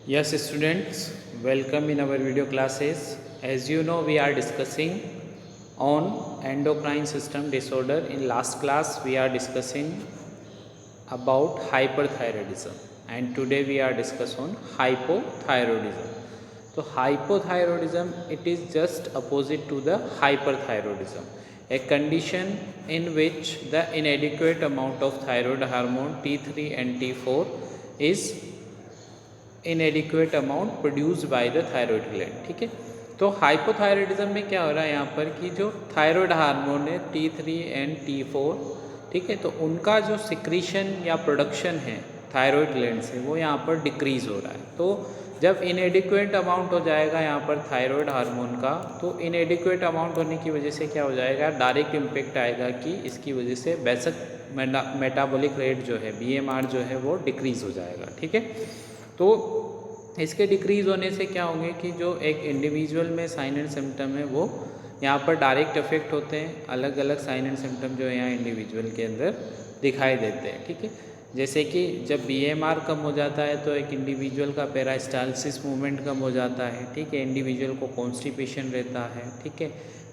Yes, students, welcome in our video classes. As you know, we are discussing on endocrine system disorder. In last class, we are discussing about hyperthyroidism, and today we are discussing on hypothyroidism. So, hypothyroidism it is just opposite to the hyperthyroidism, a condition in which the inadequate amount of thyroid hormone T3 and T4 is इनएडिक्वेट amount produced by the thyroid gland. ठीक है, तो hypothyroidism में क्या हो रहा है यहाँ पर कि जो थायराइड हार्मोन है T3 एंड T4, ठीक है, तो उनका जो सिक्रीशन या प्रोडक्शन है थायराइड ग्लैंड से वो यहाँ पर डिक्रीज हो रहा है। तो जब इनएडिक्वेट अमाउंट हो जाएगा यहाँ पर थायराइड हार्मोन का, तो इनएडिक्वेट अमाउंट होने की वजह से क्या हो जाएगा, डायरेक्ट इम्पेक्ट आएगा कि इसकी वजह से बेसिक मेटाबॉलिक रेट जो है BMR जो है वो डिक्रीज हो जाएगा। ठीक है, तो इसके डिक्रीज़ होने से क्या होंगे कि जो एक इंडिविजुअल में साइन एंड सिम्टम है वो यहाँ पर डायरेक्ट इफेक्ट होते हैं। अलग अलग साइन एंड सिम्टम जो है यहाँ इंडिविजुअल के अंदर दिखाई देते हैं। ठीक है, जैसे कि जब BMR कम हो जाता है तो एक इंडिविजुअल का पेरास्टाल्सिस मूवमेंट कम हो जाता है। ठीक है, इंडिविजुअल को कॉन्स्टिपेशन रहता है। ठीक है,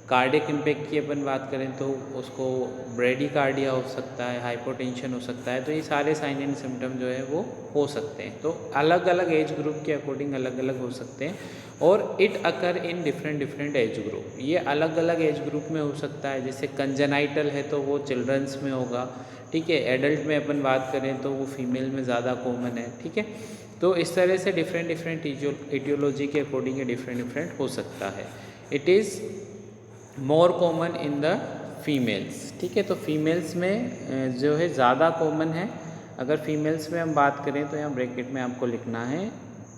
कार्डियक इम्पैक्ट की अपन बात करें तो उसको ब्रेडिकार्डिया हो सकता है, हाइपोटेंशन हो सकता है। तो ये सारे साइन एंड सिम्टम जो है वो हो सकते हैं। तो अलग अलग एज ग्रुप के अकॉर्डिंग अलग अलग हो सकते हैं और it occur in different age group. ये अलग अलग एज ग्रुप में हो सकता है। जैसे कंजेनाइटल है तो वो चिल्ड्रंस में होगा। ठीक है, एडल्ट में अपन बात करें तो वो फीमेल में ज़्यादा कॉमन है। ठीक है, तो इस तरह से डिफरेंट एटियोलॉजी के अकॉर्डिंग डिफरेंट हो सकता है। It is more common in the females. ठीक है, तो फीमेल्स में जो है ज़्यादा कॉमन है। अगर फीमेल्स में हम बात करें तो यहाँ ब्रैकेट में आपको लिखना है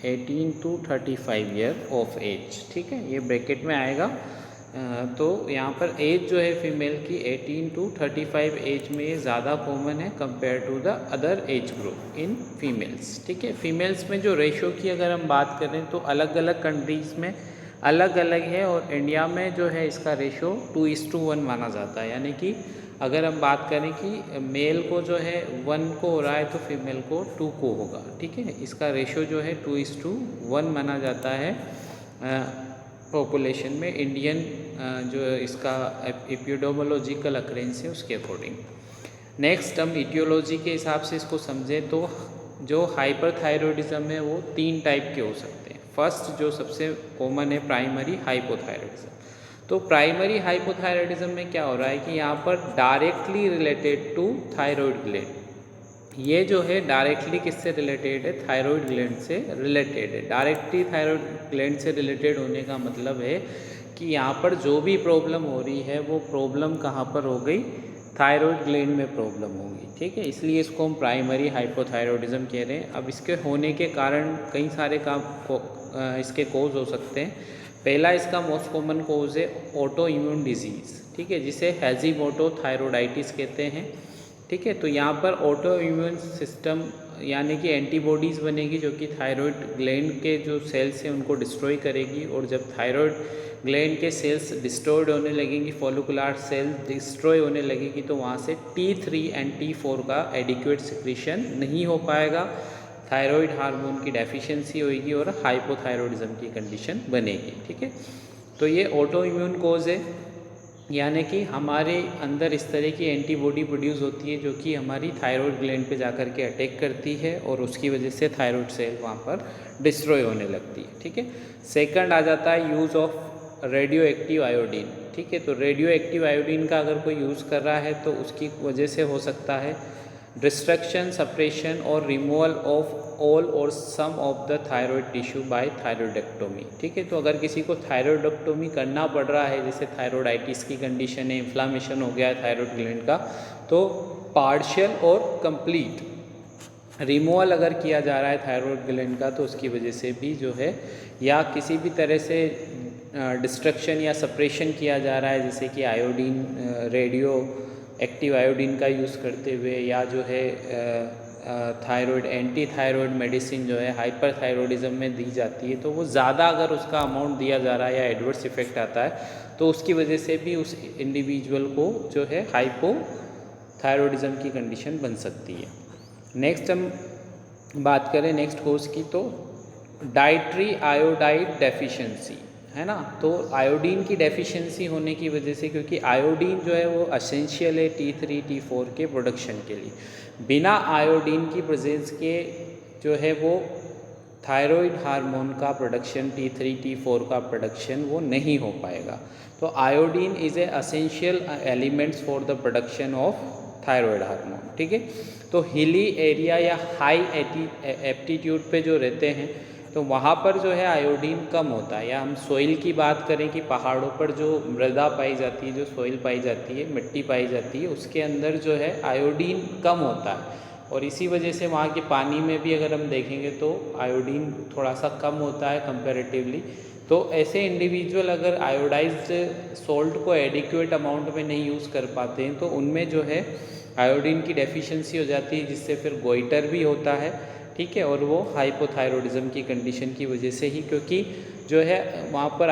18 to 35 ईयर ऑफ एज। ठीक है, ये ब्रैकेट में आएगा। तो यहाँ पर एज जो है फीमेल की 18 to 35 एज में ये ज़्यादा कॉमन है compare to the other age group in females. ठीक है, फीमेल्स में जो रेशो की अगर हम बात करें तो अलग अलग कंट्रीज़ में अलग अलग है और इंडिया में जो है इसका रेशो 2:1 माना जाता है। यानी कि अगर हम बात करें कि मेल को जो है 1 को हो रहा है तो फीमेल को 2 को होगा। ठीक है, इसका रेशो जो है 2:1 माना जाता है पॉपुलेशन में। इंडियन जो इसका एपिडेमोलॉजिकल अकरेंस है उसके अकॉर्डिंग। नेक्स्ट हम इटियोलॉजी के हिसाब से इसको समझें तो जो हाइपरथायरॉयडिज्म है वो 3 टाइप के हो सकते हैं। फर्स्ट जो सबसे कॉमन है प्राइमरी हाइपोथायरॉयडिज्म। तो प्राइमरी हाइपोथायरॉयडिज्म में क्या हो रहा है कि यहाँ पर directly related to thyroid gland, ये जो है डायरेक्टली किससे रिलेटेड है, थायराइड ग्लैंड से रिलेटेड है। डायरेक्टली थायराइड ग्लैंड से रिलेटेड होने का मतलब है कि यहाँ पर जो भी प्रॉब्लम हो रही है वो प्रॉब्लम कहाँ पर हो गई, थायराइड ग्लैंड में प्रॉब्लम होगी। ठीक है, इसलिए इसको हम प्राइमरी हाइपोथायरॉयडिज्म कह रहे हैं। अब इसके होने के कारण कई सारे इसके कोज हो सकते हैं। पहला इसका मोस्ट कॉमन कोज है ऑटो इम्यून डिजीज़। ठीक है, जिसे हैजीमोटो थायरोडाइटिस कहते हैं। ठीक है, तो यहाँ पर ऑटो इम्यून सिस्टम यानी कि एंटीबॉडीज़ बनेगी जो कि थायराइड ग्लैंड के जो सेल्स हैं उनको डिस्ट्रॉय करेगी। और जब थायराइड ग्लैंड के सेल्स डिस्ट्रॉयड होने लगेंगी, फॉलिकुलर सेल डिस्ट्रॉय होने लगेगी, तो वहाँ से T3 एंड T4 का एडिक्वेट सिक्रीशन नहीं हो पाएगा, थायराइड हार्मोन की डेफिशिएंसी होगी और हाइपोथायरॉयडिज्म की कंडीशन बनेगी। ठीक है, तो ये ऑटो इम्यून कोज है, यानी कि हमारे अंदर इस तरह की एंटीबॉडी प्रोड्यूस होती है जो कि हमारी थायराइड ग्लैंड पे जाकर के अटैक करती है और उसकी वजह से थायराइड सेल वहाँ पर डिस्ट्रॉय होने लगती है। ठीक है, सेकंड आ जाता है use of radio active iodine. ठीक है, तो रेडियो एक्टिव आयोडीन का अगर कोई यूज़ कर रहा है तो उसकी वजह से हो सकता है डिस्ट्रक्शन, सप्रेशन और removal of all or some of the thyroid tissue by thyroidectomy. ठीक है, तो अगर किसी को थायराइडेक्टोमी करना पड़ रहा है, जैसे थायराइडाइटिस की कंडीशन है, इन्फ्लामेशन हो गया है थायराइड ग्लैंड का, तो पार्शियल और कंप्लीट रिमूवल अगर किया जा रहा है थायराइड ग्लैंड का तो उसकी वजह से भी जो है, या किसी भी तरह से डिस्ट्रक्शन या सप्रेशन किया जा रहा है जैसे कि आयोडीन, रेडियो एक्टिव आयोडीन का यूज़ करते हुए, या जो है थायराइड एंटी थायराइड मेडिसिन जो है हाइपरथायरॉयडिज्म में दी जाती है, तो वो ज़्यादा अगर उसका अमाउंट दिया जा रहा है या एडवर्स इफेक्ट आता है तो उसकी वजह से भी उस इंडिविजुअल को जो है हाइपोथायरॉयडिज्म की कंडीशन बन सकती है। नेक्स्ट हम बात करें नेक्स्ट कोर्स की, तो डाइट्री आयोडाइड डेफिशिएंसी, है ना। तो आयोडीन की डेफिशिएंसी होने की वजह से, क्योंकि आयोडीन जो है वो एसेंशियल है T3 T4 के प्रोडक्शन के लिए, बिना आयोडीन की प्रेजेंस के जो है वो थायराइड हार्मोन का प्रोडक्शन T3 T4 का प्रोडक्शन वो नहीं हो पाएगा। तो iodine is a essential elements for the production of thyroid hormone, ठीक है। तो हिली एरिया या हाई एप्टीट्यूड पे जो रहते हैं तो वहाँ पर जो है आयोडीन कम होता है। या हम सोइल की बात करें कि पहाड़ों पर जो मृदा पाई जाती है, जो सोइल पाई जाती है, मिट्टी पाई जाती है, उसके अंदर जो है आयोडीन कम होता है, और इसी वजह से वहाँ के पानी में भी अगर हम देखेंगे तो आयोडीन थोड़ा सा कम होता है कंपैरेटिवली। तो ऐसे इंडिविजुअल अगर आयोडाइज्ड सॉल्ट को एडिक्वेट अमाउंट में नहीं यूज़ कर पाते हैं तो उनमें जो है आयोडीन की डेफिशिएंसी हो जाती है, जिससे फिर गोइटर भी होता है, ठीक है। और वो हाइपोथायरॉयडिज्म की कंडीशन की वजह से ही, क्योंकि जो है वहाँ पर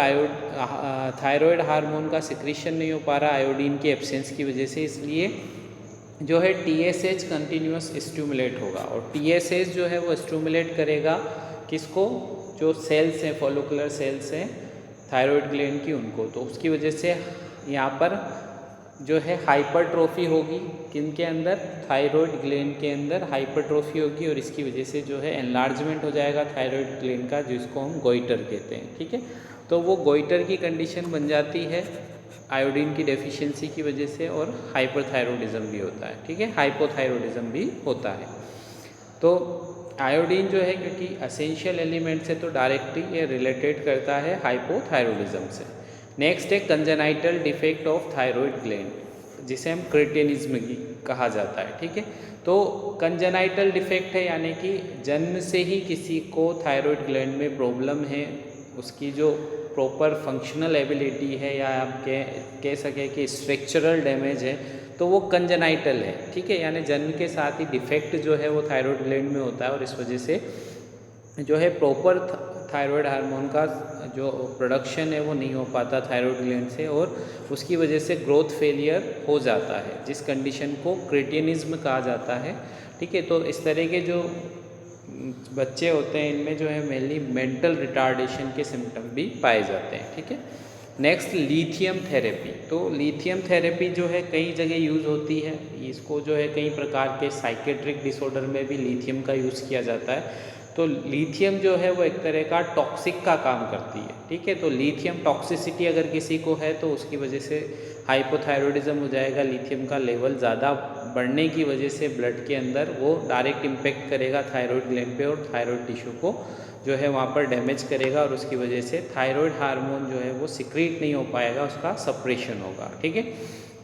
थायराइड हार्मोन का सिक्रीशन नहीं हो पा रहा आयोडीन की एब्सेंस की वजह से, इसलिए जो है TSH कंटिन्यूस स्टिमुलेट होगा। और TSH जो है वो स्टिमुलेट करेगा किसको, जो सेल्स हैं, फॉलिकुलर सेल्स हैं थायराइड ग्लैंड की, उनको। तो उसकी वजह से यहाँ पर जो है हाइपरट्रोफी होगी, किनके अंदर, थायराइड ग्लैंड के अंदर हाइपरट्रोफी होगी, और इसकी वजह से जो है एनलार्जमेंट हो जाएगा थायराइड ग्लैंड का, जिसको हम गोइटर कहते हैं, ठीक है। तो वो गोइटर की कंडीशन बन जाती है आयोडीन की डेफिशिएंसी की वजह से, और हाइपरथायरॉयडिज्म भी होता है, ठीक है, हाइपोथायरॉयडिज्म भी होता है। तो आयोडीन जो है क्योंकि असेंशियल एलिमेंट से तो डायरेक्टली ये रिलेटेड करता है हाइपोथायरॉयडिज्म से। नेक्स्ट है congenital defect of thyroid gland, जिसे हम क्रेटिनिज्म कहा जाता है, ठीक है। तो कंजेनाइटल डिफेक्ट है यानी कि जन्म से ही किसी को थायराइड ग्लैंड में प्रॉब्लम है, उसकी जो प्रॉपर फंक्शनल एबिलिटी है, या आप कह सकें कि स्ट्रक्चरल डैमेज है, तो वो कंजेनाइटल है, ठीक है। यानी जन्म के साथ ही डिफेक्ट जो है वो थायराइड ग्लैंड में होता है, और इस वजह से जो है प्रॉपर थायराइड हार्मोन का जो प्रोडक्शन है वो नहीं हो पाता थायराइड ग्लैंड से, और उसकी वजह से ग्रोथ फेलियर हो जाता है, जिस कंडीशन को क्रेटिनिज्म कहा जाता है, ठीक है। तो इस तरह के जो बच्चे होते हैं इनमें जो है मेनली मेंटल रिटार्डेशन के सिम्टम भी पाए जाते हैं, ठीक है। Next lithium therapy. तो लिथियम थेरेपी जो है कई जगह यूज़ होती है, इसको जो है कई प्रकार के साइकेट्रिक डिसऑर्डर में भी लिथियम का यूज़ किया जाता है। तो लिथियम जो है वो एक तरह का टॉक्सिक का काम करती है, ठीक है। तो लिथियम टॉक्सिसिटी अगर किसी को है तो उसकी वजह से हाइपोथायरॉयडिज्म हो जाएगा, लिथियम का लेवल ज़्यादा बढ़ने की वजह से ब्लड के अंदर वो डायरेक्ट इम्पेक्ट करेगा थायराइड ग्लैंड पे, और थायराइड टिश्यू को जो है वहाँ पर डैमेज करेगा, और उसकी वजह से थायराइड हार्मोन जो है वो सिक्रीट नहीं हो पाएगा, उसका सप्रेशन होगा, ठीक है।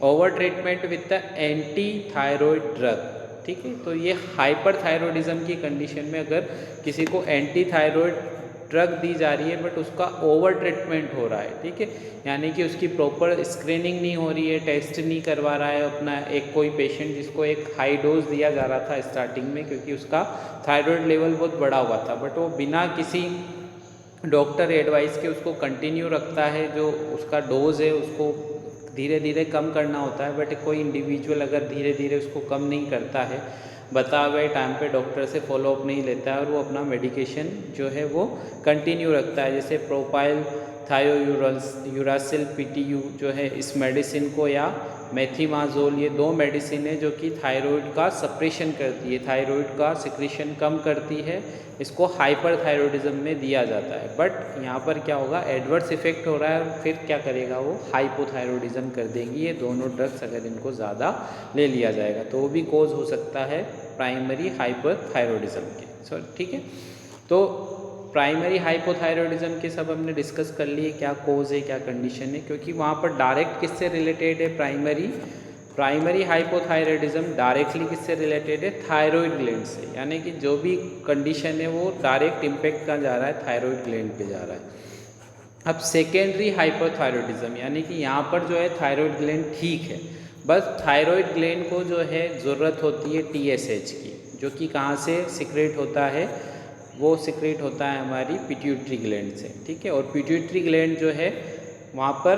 Over treatment with the anti thyroid drug, ठीक है। तो ये हाइपरथायरॉयडिज्म की कंडीशन में अगर किसी को एंटी थायराइड ड्रग दी जा रही है बट उसका ओवर ट्रीटमेंट हो रहा है, ठीक है, यानी कि उसकी प्रॉपर स्क्रीनिंग नहीं हो रही है, टेस्ट नहीं करवा रहा है अपना, एक कोई पेशेंट जिसको एक हाई डोज दिया जा रहा था स्टार्टिंग में क्योंकि उसका थायराइड लेवल बहुत बड़ा हुआ था, बट वो बिना किसी डॉक्टर एडवाइस के उसको कंटिन्यू रखता है, जो उसका डोज है उसको धीरे धीरे कम करना होता है, बट कोई इंडिविजुअल अगर धीरे धीरे उसको कम नहीं करता है, बताए हुए टाइम पे डॉक्टर से फॉलोअप नहीं लेता है, और वो अपना मेडिकेशन जो है वो कंटिन्यू रखता है, जैसे प्रोपाइल थायोयूरासिल PTU जो है इस मेडिसिन को, या मेथिमाजोल, ये दो मेडिसिन है जो कि थायराइड का सप्रेशन करती है, थायराइड का सिक्रीशन कम करती है, इसको हाइपरथायरॉयडिज्म में दिया जाता है। बट यहाँ पर क्या होगा, एडवर्स इफेक्ट हो रहा है, और फिर क्या करेगा वो हाइपोथायरॉयडिज्म कर देंगी ये दोनों ड्रग्स, अगर इनको ज़्यादा ले लिया जाएगा तो वो भी कोज हो सकता है प्राइमरी हाइपरथायरॉयडिज्म के, ठीक है। तो प्राइमरी हाइपोथायरॉयडिज्म के सब हमने डिस्कस कर लिए, क्या कोज है क्या कंडीशन है, क्योंकि वहाँ पर डायरेक्ट किससे रिलेटेड है, प्राइमरी हाइपोथायरॉयडिज्म डायरेक्टली किससे रिलेटेड है, थायराइड ग्लैंड से, यानी कि जो भी कंडीशन है वो डायरेक्ट इम्पेक्ट कहाँ जा रहा है, थायराइड ग्लैंड पे जा रहा है। अब सेकेंडरी हाइपोथायरॉयडिज्म, यानी कि यहाँ पर जो है थायराइड ग्लैंड ठीक है, बस थायराइड ग्लैंड को जो है ज़रूरत होती है TSH की, जो कि कहाँ से सिक्रेट होता है, वो सिक्रेट होता है हमारी पिट्यूटरी ग्लैंड से, ठीक है। और पिट्यूटरी ग्लैंड जो है वहाँ पर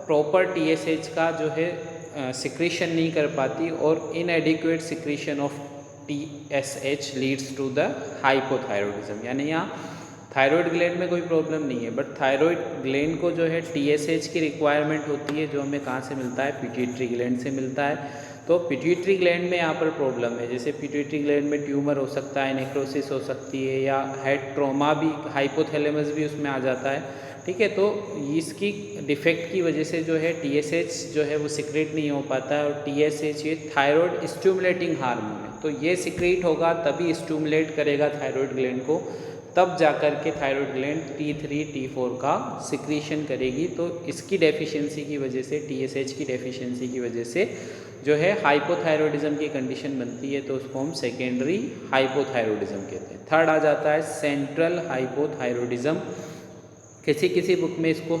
प्रॉपर TSH का जो है सिक्रीशन नहीं कर पाती, और inadequate secretion of TSH leads to the hypothyroidism, यानी यहाँ थायराइड ग्लैंड में कोई प्रॉब्लम नहीं है, बट थायराइड ग्लैंड को जो है TSH की रिक्वायरमेंट होती है, जो हमें कहाँ से मिलता है, पिट्यूटरी ग्लैंड से मिलता है। तो पिट्यूटरी ग्लैंड में यहाँ पर प्रॉब्लम है, जैसे पिट्यूटरी ग्लैंड में ट्यूमर हो सकता है, नेक्रोसिस हो सकती है, या हेड ट्रॉमा भी, हाइपोथैलेमस भी उसमें आ जाता है, ठीक है। तो इसकी डिफेक्ट की वजह से जो है TSH जो है वो सिक्रेट नहीं हो पाता है, और TSH ये थायराइड स्टिमुलेटिंग हार्मोन है, तो ये सिक्रेट होगा तभी स्टिमुलेट करेगा थायराइड ग्लैंड को, तब जाकर के थायराइड ग्लैंड T3 T4 का सिक्रीशन करेगी। तो इसकी डेफिशिएंसी की वजह से, TSH की डेफिशिएंसी की वजह से जो है हाइपोथायरॉयडिज्म की कंडीशन बनती है, तो उसको हम सेकेंडरी हाइपोथायरॉयडिज्म कहते हैं। थर्ड आ जाता है सेंट्रल हाइपोथायरॉयडिज्म। किसी किसी बुक में इसको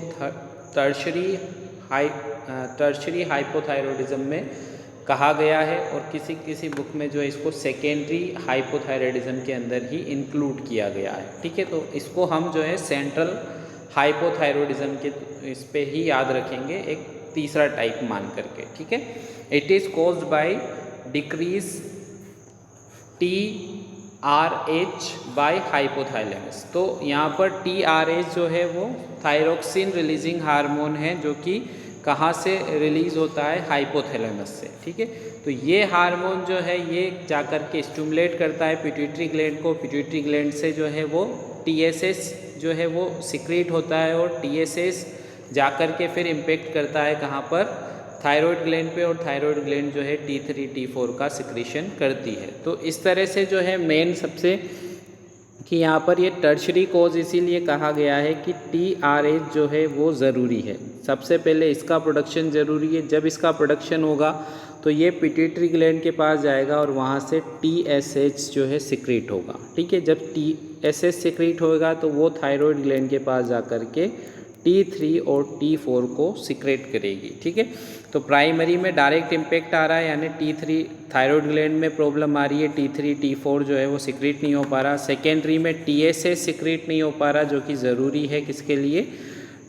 टर्शरी हाइपोथायरॉयडिज्म में कहा गया है, और किसी किसी बुक में जो है इसको सेकेंडरी हाइपोथायरॉयडिज्म के अंदर ही इंक्लूड किया गया है, ठीक है। तो इसको हम जो है सेंट्रल हाइपोथायरॉयडिज्म के इस पे ही याद रखेंगे, एक तीसरा टाइप मान करके, ठीक है। It is caused by decrease TRH by hypothalamus. तो यहाँ पर TRH जो है वो थायरोक्सिन रिलीजिंग हार्मोन है, जो कि कहाँ से रिलीज़ होता है, हाइपोथैलेमस से, ठीक है। तो ये हार्मोन जो है ये जाकर के स्टिमुलेट करता है पिट्यूटरी ग्लैंड को, पिट्यूटरी ग्लैंड से जो है वो TSH जो है वो सिक्रीट होता है, और TSH जाकर के फिर इम्पेक्ट करता है कहाँ पर, थायराइड ग्लैंड पे, और थायराइड ग्लैंड जो है T3 T4 का सिक्रीशन करती है। तो इस तरह से जो है मेन सबसे कि यहाँ पर ये टर्शरी कोज इसीलिए कहा गया है कि TRH जो है वो ज़रूरी है, सबसे पहले इसका प्रोडक्शन ज़रूरी है। जब इसका प्रोडक्शन होगा तो ये पिट्यूटरी ग्लैंड के पास जाएगा, और वहाँ से TSH जो है सिक्रीट होगा, ठीक है। जब TSH सिक्रीट होगा तो वो थायराइड ग्लैंड के पास जाकर के T3 और T4 को सिक्रेट करेगी, ठीक है। तो प्राइमरी में डायरेक्ट इम्पेक्ट आ रहा है, यानी T3 थायराइड ग्लैंड में प्रॉब्लम आ रही है, T3 T4 जो है वो सिक्रेट नहीं हो पा रहा। सेकेंडरी में TSH सिक्रेट नहीं हो पा रहा, जो कि ज़रूरी है किसके लिए,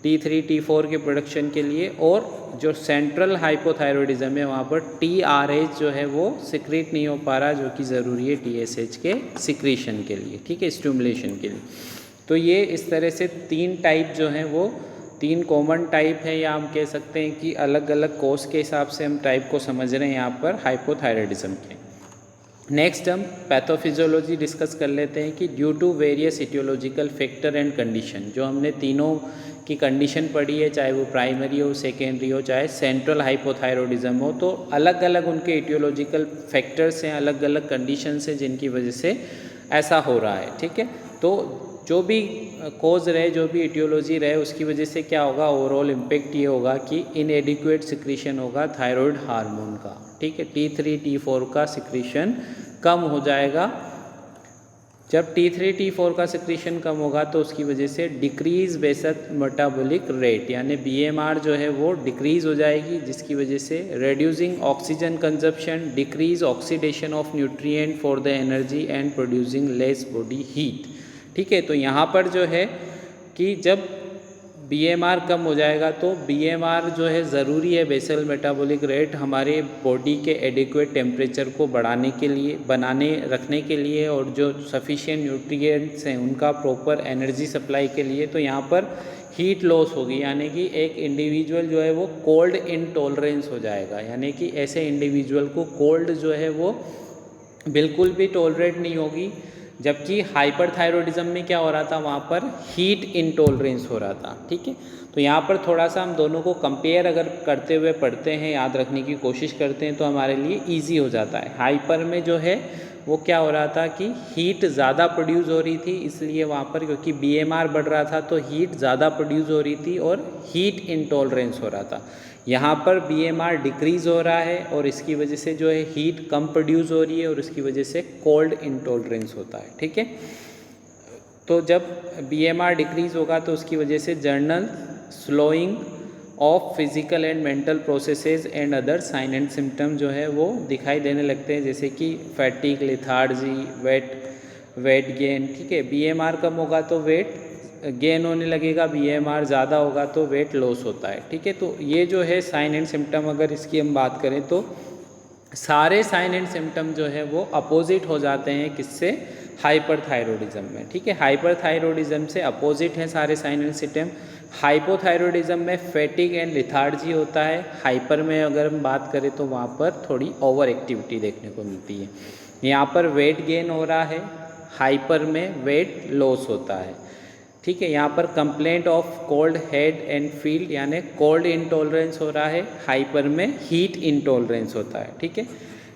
T3 T4 के प्रोडक्शन के लिए। और जो सेंट्रल हाइपोथायरॉयडिज्म है वहाँ पर TRH जो है वो सिक्रेट नहीं हो पा रहा, जो कि ज़रूरी है TSH के सिक्रीशन के लिए, ठीक है, स्टिमुलेशन के लिए। तो ये इस तरह से तीन टाइप जो हैं वो तीन कॉमन टाइप है, या हम कह सकते हैं कि अलग अलग कोज के हिसाब से हम टाइप को समझ रहे हैं यहाँ पर हाइपोथायरॉयडिज्म के। नेक्स्ट हम पैथोफिजियोलॉजी डिस्कस कर लेते हैं कि due to various etiological factor and condition, जो हमने तीनों की कंडीशन पढ़ी है, चाहे वो प्राइमरी हो, सेकेंडरी हो, चाहे सेंट्रल हाइपोथायरॉयडिज्म हो, तो अलग अलग उनके इटियोलॉजिकल फैक्टर्स हैं, अलग अलग कंडीशंस हैं जिनकी वजह से ऐसा हो रहा है, ठीक है। तो जो भी कोज रहे, जो भी इटियोलॉजी रहे, उसकी वजह से क्या होगा, ओवरऑल इम्पेक्ट ये होगा कि इनएडिक्वेट सिक्रीशन होगा थायराइड हार्मोन का, ठीक है। T3 T4 का सिक्रीशन कम हो जाएगा। जब T3 T4 का सिक्रीशन कम होगा तो उसकी वजह से डिक्रीज बेसल मेटाबॉलिक रेट, यानी BMR जो है वो डिक्रीज हो जाएगी, जिसकी वजह से reducing oxygen consumption, decrease oxidation of nutrient for the energy and producing less body heat, ठीक है। तो यहाँ पर जो है कि जब BMR कम हो जाएगा तो BMR जो है ज़रूरी है, बेसल मेटाबॉलिक रेट हमारे बॉडी के एडिक्वेट टेम्परेचर को बढ़ाने के लिए, बनाने रखने के लिए, और जो सफिशिएंट न्यूट्रिएंट्स हैं उनका प्रॉपर एनर्जी सप्लाई के लिए। तो यहाँ पर हीट लॉस होगी, यानी कि एक इंडिविजुअल जो है वो कोल्ड इनटॉलरेंस हो जाएगा, यानी कि ऐसे इंडिविजुअल को कोल्ड जो है वो बिल्कुल भी टॉलरेट नहीं होगी। जबकि हाइपरथायरॉयडिज्म में क्या हो रहा था, वहाँ पर हीट इंटॉलरेंस हो रहा था, ठीक है। तो यहाँ पर थोड़ा सा हम दोनों को कंपेयर अगर करते हुए पढ़ते हैं, याद रखने की कोशिश करते हैं, तो हमारे लिए इजी हो जाता है। हाइपर में जो है वो क्या हो रहा था कि हीट ज़्यादा प्रोड्यूस हो रही थी, इसलिए वहाँ पर क्योंकि BMR बढ़ रहा था तो हीट ज़्यादा प्रोड्यूस हो रही थी और हीट इंटॉलरेंस हो रहा था। यहाँ पर BMR डिक्रीज़ हो रहा है और इसकी वजह से जो है हीट कम प्रोड्यूस हो रही है, और इसकी वजह से कोल्ड इंटॉलरेंस होता है, ठीक है। तो जब BMR डिक्रीज़ होगा तो उसकी वजह से general slowing of physical and mental processes and other sign and symptom जो है वो दिखाई देने लगते हैं, जैसे कि फैटिक, लेथार्जी, वेट गेन, ठीक है। BMR कम होगा तो वेट गेन होने लगेगा, BMR ज़्यादा होगा तो वेट लॉस होता है, ठीक है। तो ये जो है साइन एंड सिम्टम, अगर इसकी हम बात करें तो सारे साइन एंड सिम्टम जो है वो अपोजिट हो जाते हैं किससे, हाइपरथायरॉयडिज्म में, ठीक है। हाइपरथायरॉयडिज्म से अपोजिट है सारे साइन एंड सिम्टम। हाइपोथायरॉयडिज्म में फैटिग एंड लिथार्जी होता है। हाइपर में अगर हम बात करें तो वहाँ पर थोड़ी ओवर एक्टिविटी देखने को मिलती है। यहाँ पर वेट गेन हो रहा है, हाइपर में वेट लॉस होता है, ठीक है। यहाँ पर complaint of cold head and field यानी कोल्ड इंटॉलरेंस हो रहा है, हाइपर में हीट इंटॉलरेंस होता है, ठीक है।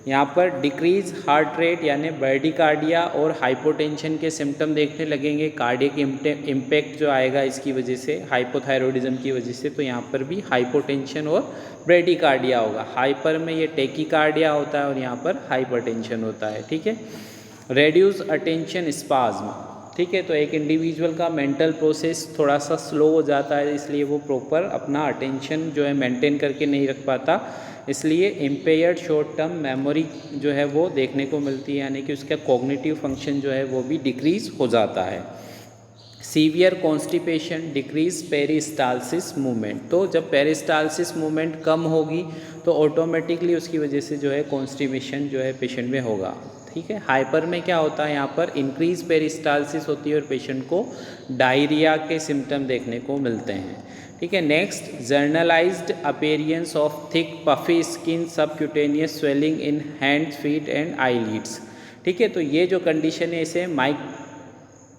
यहाँ पर डिक्रीज हार्ट रेट यानी ब्रैडिकार्डिया और हाइपोटेंशन के सिम्टम देखने लगेंगे। कार्डियक इम्पैक्ट जो आएगा इसकी वजह से, हाइपोथायरॉयडिज्म की वजह से, तो यहाँ पर भी हाइपोटेंशन और ब्रैडिकार्डिया होगा। हाइपर में ये टेकिकार्डिया होता है और यहाँ पर हाइपरटेंशन होता है, ठीक है। रेड्यूस अटेंशन स्पाज्म, ठीक है। तो एक इंडिविजुअल का मेंटल प्रोसेस थोड़ा सा स्लो हो जाता है, इसलिए वो प्रॉपर अपना अटेंशन जो है मेंटेन करके नहीं रख पाता, इसलिए इम्पेयर्ड शॉर्ट टर्म मेमोरी जो है वो देखने को मिलती है, यानी कि उसका कॉग्निटिव फंक्शन जो है वो भी डिक्रीज हो जाता है। Severe constipation, decrease peristalsis movement, तो जब पेरिस्टालसिस मूवमेंट कम होगी तो ऑटोमेटिकली उसकी वजह से जो है कॉन्स्टिपेशन जो है पेशेंट में होगा, ठीक है। हाइपर में क्या होता है, यहाँ पर इंक्रीज पेरिस्टालसिस होती है और पेशेंट को डायरिया के सिम्टम देखने को मिलते हैं, ठीक है। Next, generalized appearance of thick puffy skin, subcutaneous swelling in hands, feet and eyelids, ठीक है। तो ये जो कंडीशन है इसे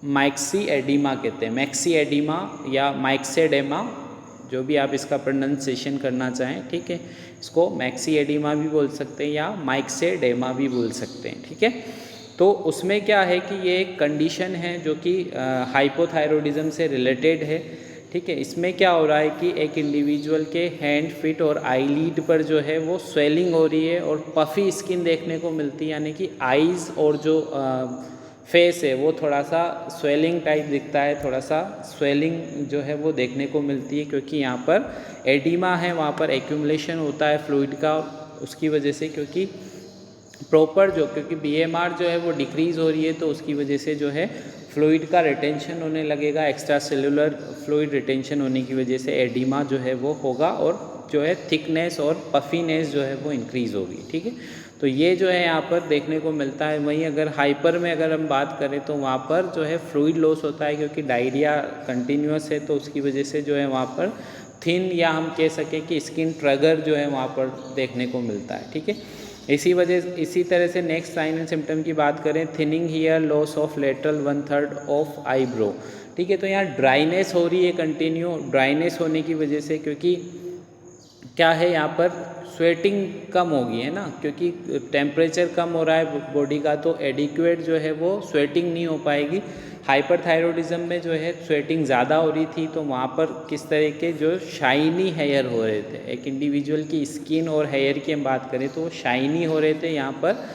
माइक्सी एडिमा कहते हैं, मैक्सी एडिमा या माइक्सेडेमा, जो भी आप इसका प्रोनाउंसिएशन करना चाहें, ठीक है। इसको मैक्सी एडिमा भी बोल सकते हैं या माइक्सेडेमा भी बोल सकते हैं, ठीक है। तो उसमें क्या है कि ये एक कंडीशन है जो कि हाइपोथायरॉयडिज्म से रिलेटेड है, ठीक है। इसमें क्या हो रहा है कि एक इंडिविजुअल के हैंड, फिट और आईलीड पर जो है वो स्वेलिंग हो रही है और पफी स्किन देखने को मिलती है, यानी कि आईज़ और जो फेस है वो थोड़ा सा स्वेलिंग टाइप दिखता है, थोड़ा सा स्वेलिंग जो है वो देखने को मिलती है, क्योंकि यहाँ पर एडिमा है, वहाँ पर एक्यूमुलेशन होता है फ्लूइड का, उसकी वजह से, क्योंकि प्रॉपर क्योंकि बीएमआर जो है वो डिक्रीज़ हो रही है, तो उसकी वजह से जो है फ्लूइड का रिटेंशन होने लगेगा, एक्स्ट्रा सेलुलर फ्लूइड रिटेंशन होने की वजह से एडिमा जो है वो होगा और जो है थिकनेस और पफीनेस जो है वो इंक्रीज़ होगी, ठीक है। तो ये जो है यहाँ पर देखने को मिलता है। वहीं अगर हाइपर में अगर हम बात करें तो वहाँ पर जो है फ्लूइड लॉस होता है, क्योंकि डायरिया कंटिन्यूस है, तो उसकी वजह से जो है वहाँ पर थिन या हम कह सकें कि स्किन ट्रगर जो है वहाँ पर देखने को मिलता है, ठीक है। इसी तरह से नेक्स्ट साइन एंड सिम्टम की बात करें, thinning here, loss of lateral 1/3 of eyebrow, ठीक है। तो यहाँ ड्राइनेस हो रही है कंटिन्यू, ड्राइनेस होने की वजह से, क्योंकि क्या है यहाँ पर स्वेटिंग कम होगी, है ना, क्योंकि टेम्परेचर कम हो रहा है बॉडी का, तो एडिक्वेट जो है वो स्वेटिंग नहीं हो पाएगी। हाइपरथायरॉयडिज्म में जो है स्वेटिंग ज़्यादा हो रही थी, तो वहाँ पर किस तरह के जो शाइनी हेयर हो रहे थे, एक इंडिविजुअल की स्किन और हेयर की हम बात करें तो वो शाइनी हो रहे थे, यहाँ पर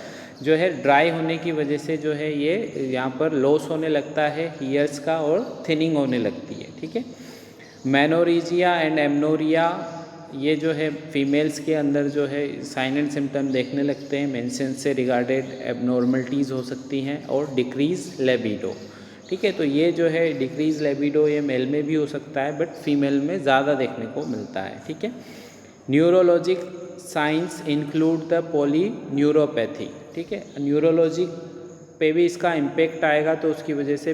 जो है ड्राई होने की वजह से जो है ये यहाँ पर लॉस होने लगता है हेयर्स का और थिनिंग होने लगती है, ठीक है। मेनोरेजिया एंड एमनोरिया, ये जो है फीमेल्स के अंदर जो है साइन एंड सिम्टम देखने लगते हैं, मेंसेंस से रिगार्डेड एबनॉर्मलिटीज़ हो सकती हैं और डिक्रीज लेबिडो, ठीक है। तो ये जो है डिक्रीज लेबिडो ये मेल में भी हो सकता है, बट फीमेल में ज़्यादा देखने को मिलता है, ठीक है। Neurologic science include the polyneuropathy, ठीक है। न्यूरोलॉजी पे भी इसका इम्पेक्ट आएगा, तो उसकी वजह से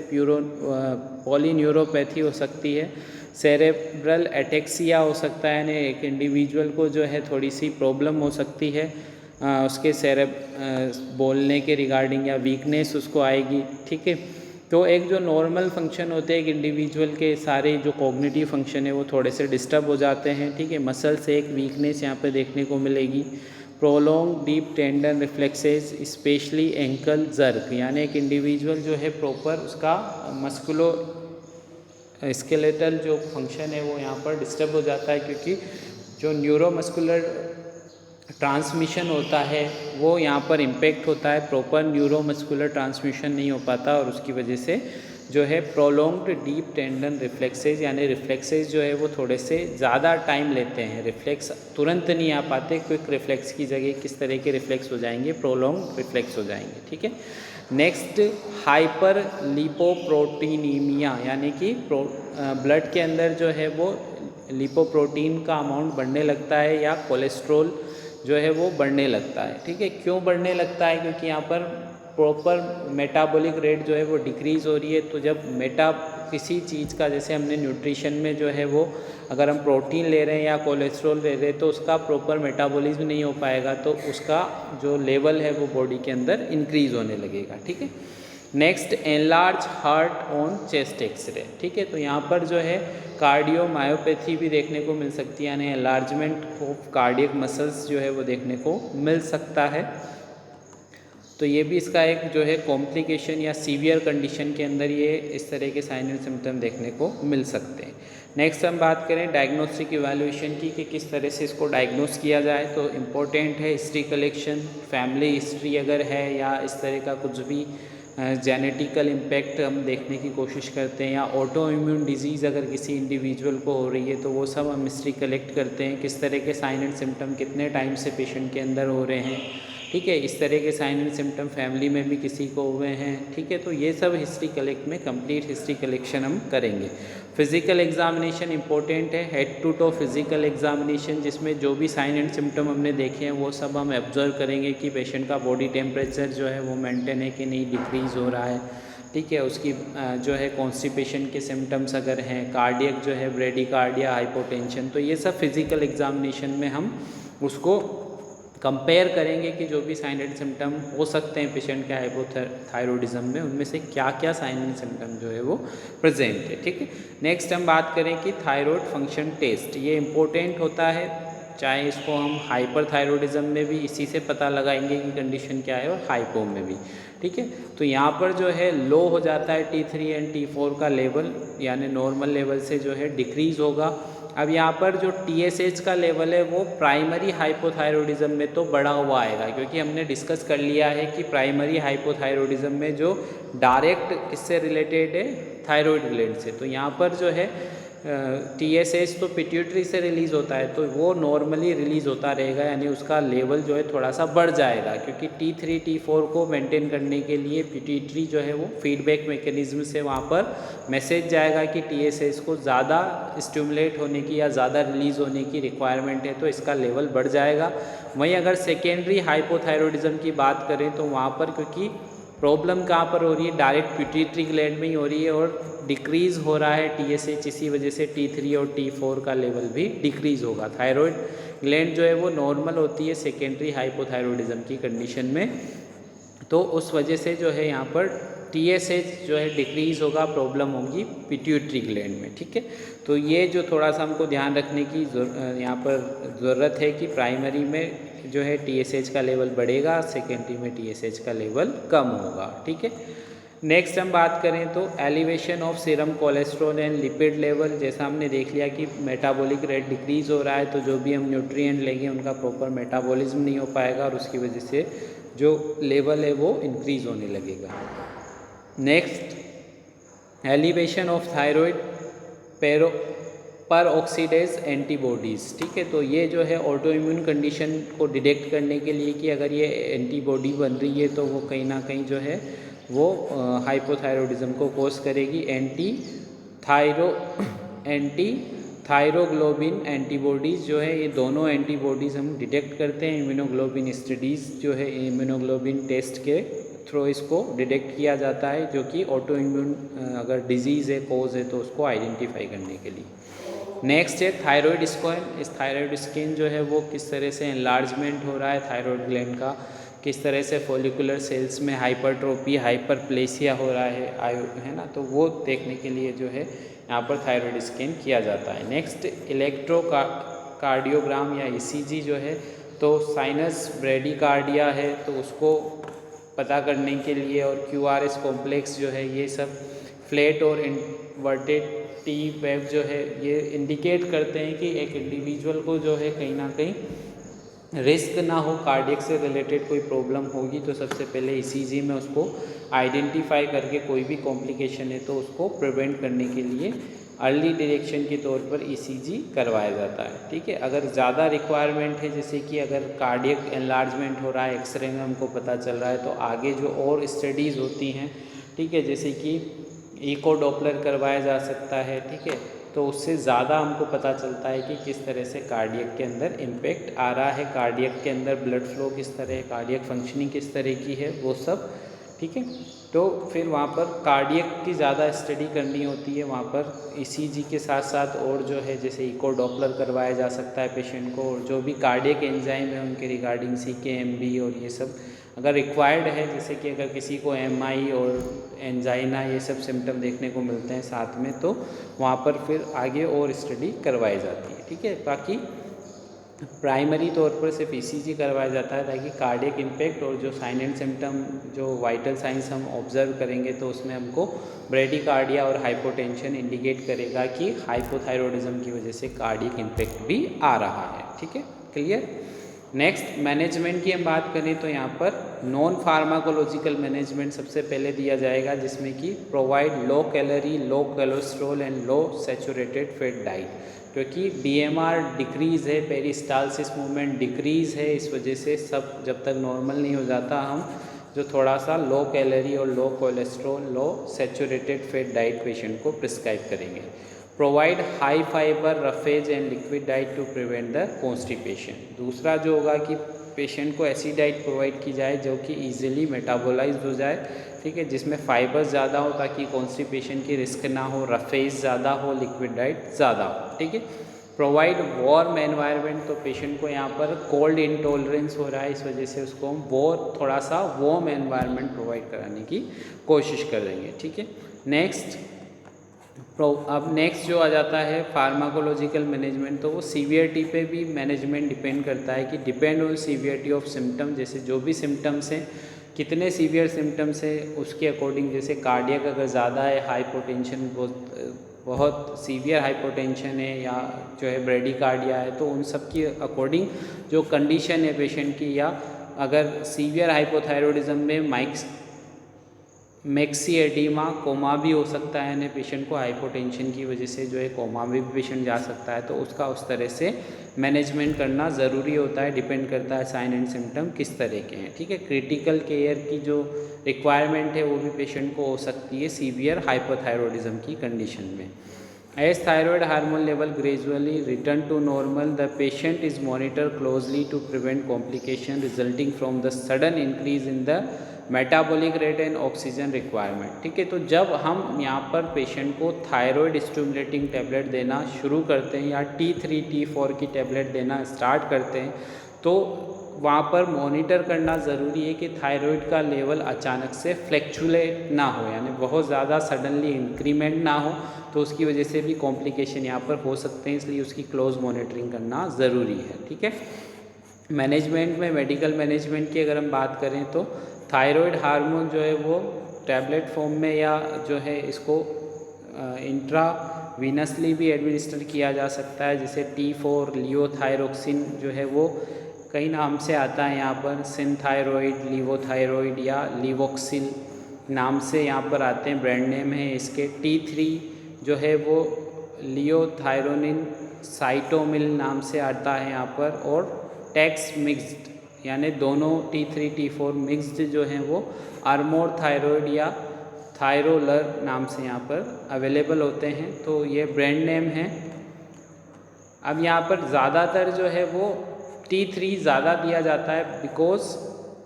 पॉलीन्यूरोपैथी हो सकती है। सेरेब्रल एटेक्सिया हो सकता है, यानी एक इंडिविजुअल को जो है थोड़ी सी प्रॉब्लम हो सकती है उसके बोलने के रिगार्डिंग, या वीकनेस उसको आएगी, ठीक है। तो एक जो नॉर्मल फंक्शन होते हैं एक इंडिविजुअल के, सारे जो कॉग्निटिव फंक्शन है वो थोड़े से डिस्टर्ब हो जाते हैं, ठीक है। मसल से एक वीकनेस यहाँ पे देखने को मिलेगी। Prolong deep tendon reflexes, specially ankle jerk, यानी एक इंडिविजुअल जो है प्रॉपर उसका मस्कुलो स्केलेटल जो फंक्शन है वो यहाँ पर डिस्टर्ब हो जाता है, क्योंकि जो न्यूरोमस्कुलर ट्रांसमिशन होता है वो यहाँ पर इम्पेक्ट होता है, प्रॉपर न्यूरोमस्कुलर ट्रांसमिशन नहीं हो पाता, और उसकी वजह से जो है प्रोलॉन्ग्ड डीप टेंडन रिफ्लेक्सेस, यानी रिफ्लेक्सेस जो है वो थोड़े से ज़्यादा टाइम लेते हैं, रिफ्लेक्स तुरंत नहीं आ पाते, क्विक रिफ्लेक्स की जगह किस तरह के रिफ्लेक्स हो जाएंगे, प्रोलॉन्ग रिफ्लेक्स हो जाएंगे, ठीक है। नेक्स्ट, हाइपर लिपोप्रोटीनीमिया, यानी कि ब्लड के अंदर जो है वो लिपोप्रोटीन का अमाउंट बढ़ने लगता है या कोलेस्ट्रॉल जो है वो बढ़ने लगता है, ठीक है। क्यों बढ़ने लगता है, क्योंकि यहाँ पर प्रॉपर मेटाबॉलिक रेट जो है वो डिक्रीज़ हो रही है। तो जब किसी चीज़ का, जैसे हमने न्यूट्रिशन में जो है वो अगर हम प्रोटीन ले रहे हैं या कोलेस्ट्रॉल ले रहे हैं तो उसका प्रॉपर मेटाबॉलिज्म नहीं हो पाएगा, तो उसका जो लेवल है वो बॉडी के अंदर इंक्रीज़ होने लगेगा। ठीक है। Next, enlarge heart on chest X ray. ठीक है, तो यहाँ पर जो है कार्डियोमायोपैथी भी देखने को मिल सकती है, यानी एनलार्जमेंट ऑफ कार्डियक मसल्स जो है वो देखने को मिल सकता है। तो ये भी इसका एक जो है कॉम्प्लिकेशन या सीवियर कंडीशन के अंदर ये इस तरह के साइन एंड सिम्टम देखने को मिल सकते हैं। नेक्स्ट हम बात करें डायग्नोस्टिक इवैल्यूएशन की कि किस तरह से इसको डायग्नोस किया जाए। तो इम्पोर्टेंट है हिस्ट्री कलेक्शन, फैमिली हिस्ट्री अगर है या इस तरह का कुछ भी जेनेटिकल इम्पैक्ट हम देखने की कोशिश करते हैं, या ऑटो इम्यून डिजीज़ अगर किसी इंडिविजुअल को हो रही है तो वो सब हम हिस्ट्री कलेक्ट करते हैं, किस तरह के साइन एंड सिम्टम कितने टाइम से पेशेंट के अंदर हो रहे हैं। ठीक है, इस तरह के साइन एंड सिम्टम फैमिली में भी किसी को हुए हैं। ठीक है, तो ये सब हिस्ट्री कलेक्ट में कंप्लीट हिस्ट्री कलेक्शन हम करेंगे। फिजिकल एग्जामिनेशन इंपॉर्टेंट है, head to toe physical examination, जिसमें जो भी साइन एंड सिम्टम हमने देखे हैं वो सब हम ऑब्जर्व करेंगे कि पेशेंट का बॉडी टेम्परेचर जो है वो मेंटेन है कि नहीं, डिक्रीज़ हो रहा है। ठीक है, उसकी जो है कॉन्स्टिपेशन के सिम्टम्स अगर हैं, कार्डियक जो है ब्रेडिकार्डिया, हाइपोटेंशन, तो ये सब फिजिकल एग्जामिनेशन में हम उसको कंपेयर करेंगे कि जो भी साइन एंड सिम्टम हो सकते हैं पेशेंट के हाइपोथायरॉयडिज्म में, उनमें से क्या क्या साइन एंड सिम्टम जो है वो प्रेजेंट है। ठीक है, नेक्स्ट हम बात करें कि थायराइड फंक्शन टेस्ट, ये इम्पोर्टेंट होता है, चाहे इसको हम हाइपरथायरॉयडिज्म में भी इसी से पता लगाएंगे कि कंडीशन क्या है, और हाइपो में भी। ठीक है, तो यहाँ पर जो है लो हो जाता है T3 एंड T4 का लेवल, यानी नॉर्मल लेवल से जो है डिक्रीज़ होगा। अब यहाँ पर जो TSH का लेवल है वो प्राइमरी हाइपोथायरॉयडिज्म में तो बढ़ा हुआ आएगा, क्योंकि हमने डिस्कस कर लिया है कि प्राइमरी हाइपोथायरॉयडिज्म में जो डायरेक्ट किससे रिलेटेड है, थायराइड ग्लैंड से। तो यहाँ पर जो है TSH तो पिट्यूटरी से रिलीज़ होता है, तो वो नॉर्मली रिलीज़ होता रहेगा, यानी उसका लेवल जो है थोड़ा सा बढ़ जाएगा, क्योंकि T3 T4 को मेंटेन करने के लिए पिट्यूटरी जो है वो फीडबैक मैकेनिज्म से वहाँ पर मैसेज जाएगा कि TSH को ज़्यादा स्टिमुलेट होने की या ज़्यादा रिलीज़ होने की रिक्वायरमेंट है, तो इसका लेवल बढ़ जाएगा। वहीं अगर सेकेंडरी हाइपोथायरॉयडिज्म की बात करें तो वहाँ पर क्योंकि प्रॉब्लम कहाँ पर हो रही है, डायरेक्ट पिट्यूटरी ग्लैंड में ही हो रही है और डिक्रीज़ हो रहा है TSH, इसी वजह से T3 और T4 का लेवल भी डिक्रीज़ होगा। थायराइड ग्लैंड जो है वो नॉर्मल होती है सेकेंडरी हाइपोथायरॉयडिज्म की कंडीशन में, तो उस वजह से जो है यहाँ पर TSH जो है डिक्रीज़ होगा, प्रॉब्लम होगी पिट्यूटरी ग्लैंड में। ठीक है, तो ये जो थोड़ा सा हमको ध्यान रखने की यहाँ पर ज़रूरत है कि प्राइमरी में जो है TSH का लेवल बढ़ेगा, सेकेंडरी में TSH का लेवल कम होगा। ठीक है, नेक्स्ट हम बात करें तो elevation of serum cholesterol and lipid level, जैसा हमने देख लिया कि मेटाबॉलिक रेट डिक्रीज़ हो रहा है, तो जो भी हम न्यूट्रिएंट लेंगे उनका प्रॉपर मेटाबॉलिज्म नहीं हो पाएगा और उसकी वजह से जो लेवल है वो इंक्रीज़ होने लगेगा। नेक्स्ट, एलिवेशन ऑफ थायराइड पर ऑक्सीडेज एंटीबॉडीज़। ठीक है, तो ये जो है ऑटो इम्यून कंडीशन को डिटेक्ट करने के लिए कि अगर ये एंटीबॉडी बन रही है तो वो कहीं ना कहीं जो है वो हाइपोथायरॉयडिज्म को कोज करेगी। एंटी थायरोग्लोबिन एंटीबॉडीज़ जो है, ये दोनों एंटीबॉडीज़ हम डिटेक्ट करते हैं। इम्यूनोग्लोबिन स्टडीज़ जो है, इम्यूनोग्लोबिन टेस्ट के थ्रू इसको डिटेक्ट किया जाता है, जो कि ऑटो इम्यून अगर डिजीज़ है, कोज है, तो उसको आइडेंटिफाई करने के लिए। नेक्स्ट है थायराइड स्कैन। इस थायराइड स्कैन जो है वो किस तरह से एनलार्जमेंट हो रहा है थायराइड ग्लैंड का, किस तरह से फॉलिकुलर सेल्स में हाइपरट्रोफी, हाइपरप्लेसिया हो रहा है ना, तो वो देखने के लिए जो है यहाँ पर थायराइड स्कैन किया जाता है। नेक्स्ट, इलेक्ट्रोकार्डियोग्राम या ECG जो है, तो साइनस ब्रेडिकार्डिया है तो उसको पता करने के लिए, और QRS कॉम्प्लेक्स जो है, ये सब फ्लैट और इन्वर्टेड T वेव जो है ये इंडिकेट करते हैं कि एक इंडिविजुअल को जो है कहीं ना कहीं रिस्क ना हो, कार्डियक से रिलेटेड कोई प्रॉब्लम होगी तो सबसे पहले ECG में उसको आइडेंटिफाई करके कोई भी कॉम्प्लिकेशन है तो उसको प्रिवेंट करने के लिए अर्ली डिटेक्शन के तौर पर ECG करवाया जाता है। ठीक है, अगर ज़्यादा रिक्वायरमेंट है, जैसे कि अगर कार्डियक एनलार्जमेंट हो रहा है, एक्सरे में हमको पता चल रहा है, तो आगे जो और स्टडीज़ होती हैं, ठीक है, जैसे कि इको डॉपलर करवाया जा सकता है। ठीक है, तो उससे ज़्यादा हमको पता चलता है कि किस तरह से कार्डियक के अंदर इम्पैक्ट आ रहा है, कार्डियक के अंदर ब्लड फ्लो किस तरह है, कार्डियक फंक्शनिंग किस तरह की है, वो सब ठीक है। तो फिर वहाँ पर कार्डियक की ज़्यादा स्टडी करनी होती है, वहाँ पर ईसीजी के साथ साथ और जो है जैसे इको डॉपलर करवाया जा सकता है पेशेंट को, और जो भी कार्डियक एंजाइम है उनके रिगार्डिंग CK-MB और ये सब अगर रिक्वायर्ड है, जैसे कि अगर किसी को MI और एंजाइना ये सब सिम्टम देखने को मिलते हैं साथ में, तो वहाँ पर फिर आगे और स्टडी करवाई जाती है। ठीक है, बाकी प्राइमरी तौर पर सिर्फ ECG करवाया जाता है ताकि कार्डियक इम्पैक्ट और जो साइन एंड सिम्टम जो वाइटल साइंस हम ऑब्जर्व करेंगे तो उसमें हमको ब्रेडिकार्डिया और हाइपोटेंशन इंडिकेट करेगा कि हाइपोथायरॉयडिज्म की वजह से कार्डियक इम्पैक्ट भी आ रहा है। ठीक है, क्लियर। नेक्स्ट मैनेजमेंट की हम बात करें तो यहाँ पर नॉन फार्माकोलॉजिकल मैनेजमेंट सबसे पहले दिया जाएगा, जिसमें कि provide low calorie, low cholesterol and low saturated fat diet, क्योंकि DMR डिक्रीज़ है, पेरिस्टालसिस मूवमेंट डिक्रीज़ है, इस वजह से सब जब तक नॉर्मल नहीं हो जाता हम जो थोड़ा सा लो कैलोरी और low cholesterol, low saturated fat diet patient को प्रिस्क्राइब करेंगे। Provide high fibre, roughage and liquid diet to prevent the constipation. दूसरा जो होगा कि पेशेंट को ऐसी डाइट प्रोवाइड की जाए जो कि ईजिली मेटाबोलाइज हो जाए, ठीक है, जिसमें फाइबर ज़्यादा हो ताकि कॉन्स्टिपेशन की रिस्क ना हो, रफेज ज़्यादा हो, लिक्विड डाइट ज़्यादा हो। ठीक है, प्रोवाइड वार्म एनवायरनमेंट, तो पेशेंट को यहाँ पर कोल्ड इंटॉलरेंस हो रहा है, इस वजह से उसको हम थोड़ा सा वार्म एनवायरनमेंट प्रोवाइड कराने की कोशिश करेंगे। ठीक है, अब नेक्स्ट जो आ जाता है फार्माकोलॉजिकल मैनेजमेंट, तो वो सीवियरिटी पे भी मैनेजमेंट डिपेंड करता है कि depend on severity of symptom, जैसे जो भी सिम्टम्स हैं, कितने सीवियर सिम्टम्स है उसके अकॉर्डिंग, जैसे कार्डियक अगर ज़्यादा है, हाइपोटेंशन बहुत सीवियर हाइपोटेंशन है या जो है ब्रेडिकार्डिया है, तो उन सब की अकॉर्डिंग जो कंडीशन है पेशेंट की, या अगर सीवियर हाइपोथायरॉयडिज्म में मैक्सी एडिमा कोमा भी हो सकता है, यानी पेशेंट को हाइपोटेंशन की वजह से जो है कोमा में भी पेशेंट जा सकता है, तो उसका उस तरह से मैनेजमेंट करना ज़रूरी होता है, डिपेंड करता है साइन एंड सिम्टम किस तरह के हैं। ठीक है, क्रिटिकल केयर की जो रिक्वायरमेंट है वो भी पेशेंट को हो सकती है सीवियर हाइपोथायरॉयडिज्म की कंडीशन में। As thyroid hormone level gradually return to normal, the patient is monitor closely to prevent complication resulting from the sudden increase in the metabolic rate and oxygen requirement. ठीक है, तो जब हम यहाँ पर patient को थायराइड स्टिमुलेटिंग टैबलेट देना शुरू करते हैं या T3 T4 की टैबलेट देना स्टार्ट करते हैं, तो वहाँ पर मॉनिटर करना ज़रूरी है कि थायराइड का लेवल अचानक से फ्लैक्चुएट ना हो, यानी बहुत ज़्यादा सडनली इंक्रीमेंट ना हो, तो उसकी वजह से भी कॉम्प्लिकेशन यहाँ पर हो सकते हैं, इसलिए उसकी क्लोज मॉनिटरिंग करना ज़रूरी है। ठीक है, मैनेजमेंट में मेडिकल मैनेजमेंट की अगर हम बात करें तो थायराइड हार्मोन जो है वो टैबलेट फॉर्म में या जो है इसको इंट्रावीनसली भी एडमिनिस्टर किया जा सकता है, जैसे T4 लियोथायरोक्सिन जो है वो कई नाम से आता है, यहाँ पर सिनथायरॉइड, लिवोथायरॉइड या लिवोक्सिल नाम से यहाँ पर आते हैं, ब्रांड नेम है इसके। T3 जो है वो लियोथायरोनिन साइटोमिल नाम से आता है यहाँ पर, और टैक्स मिक्स्ड यानी दोनों T3 T4 मिक्स्ड जो हैं वो आर्मोर थायरॉइड या थायरोलर नाम से यहाँ पर अवेलेबल होते हैं, तो ये ब्रांड नेम है। अब यहाँ पर ज़्यादातर जो है वो T3 ज़्यादा दिया जाता है, because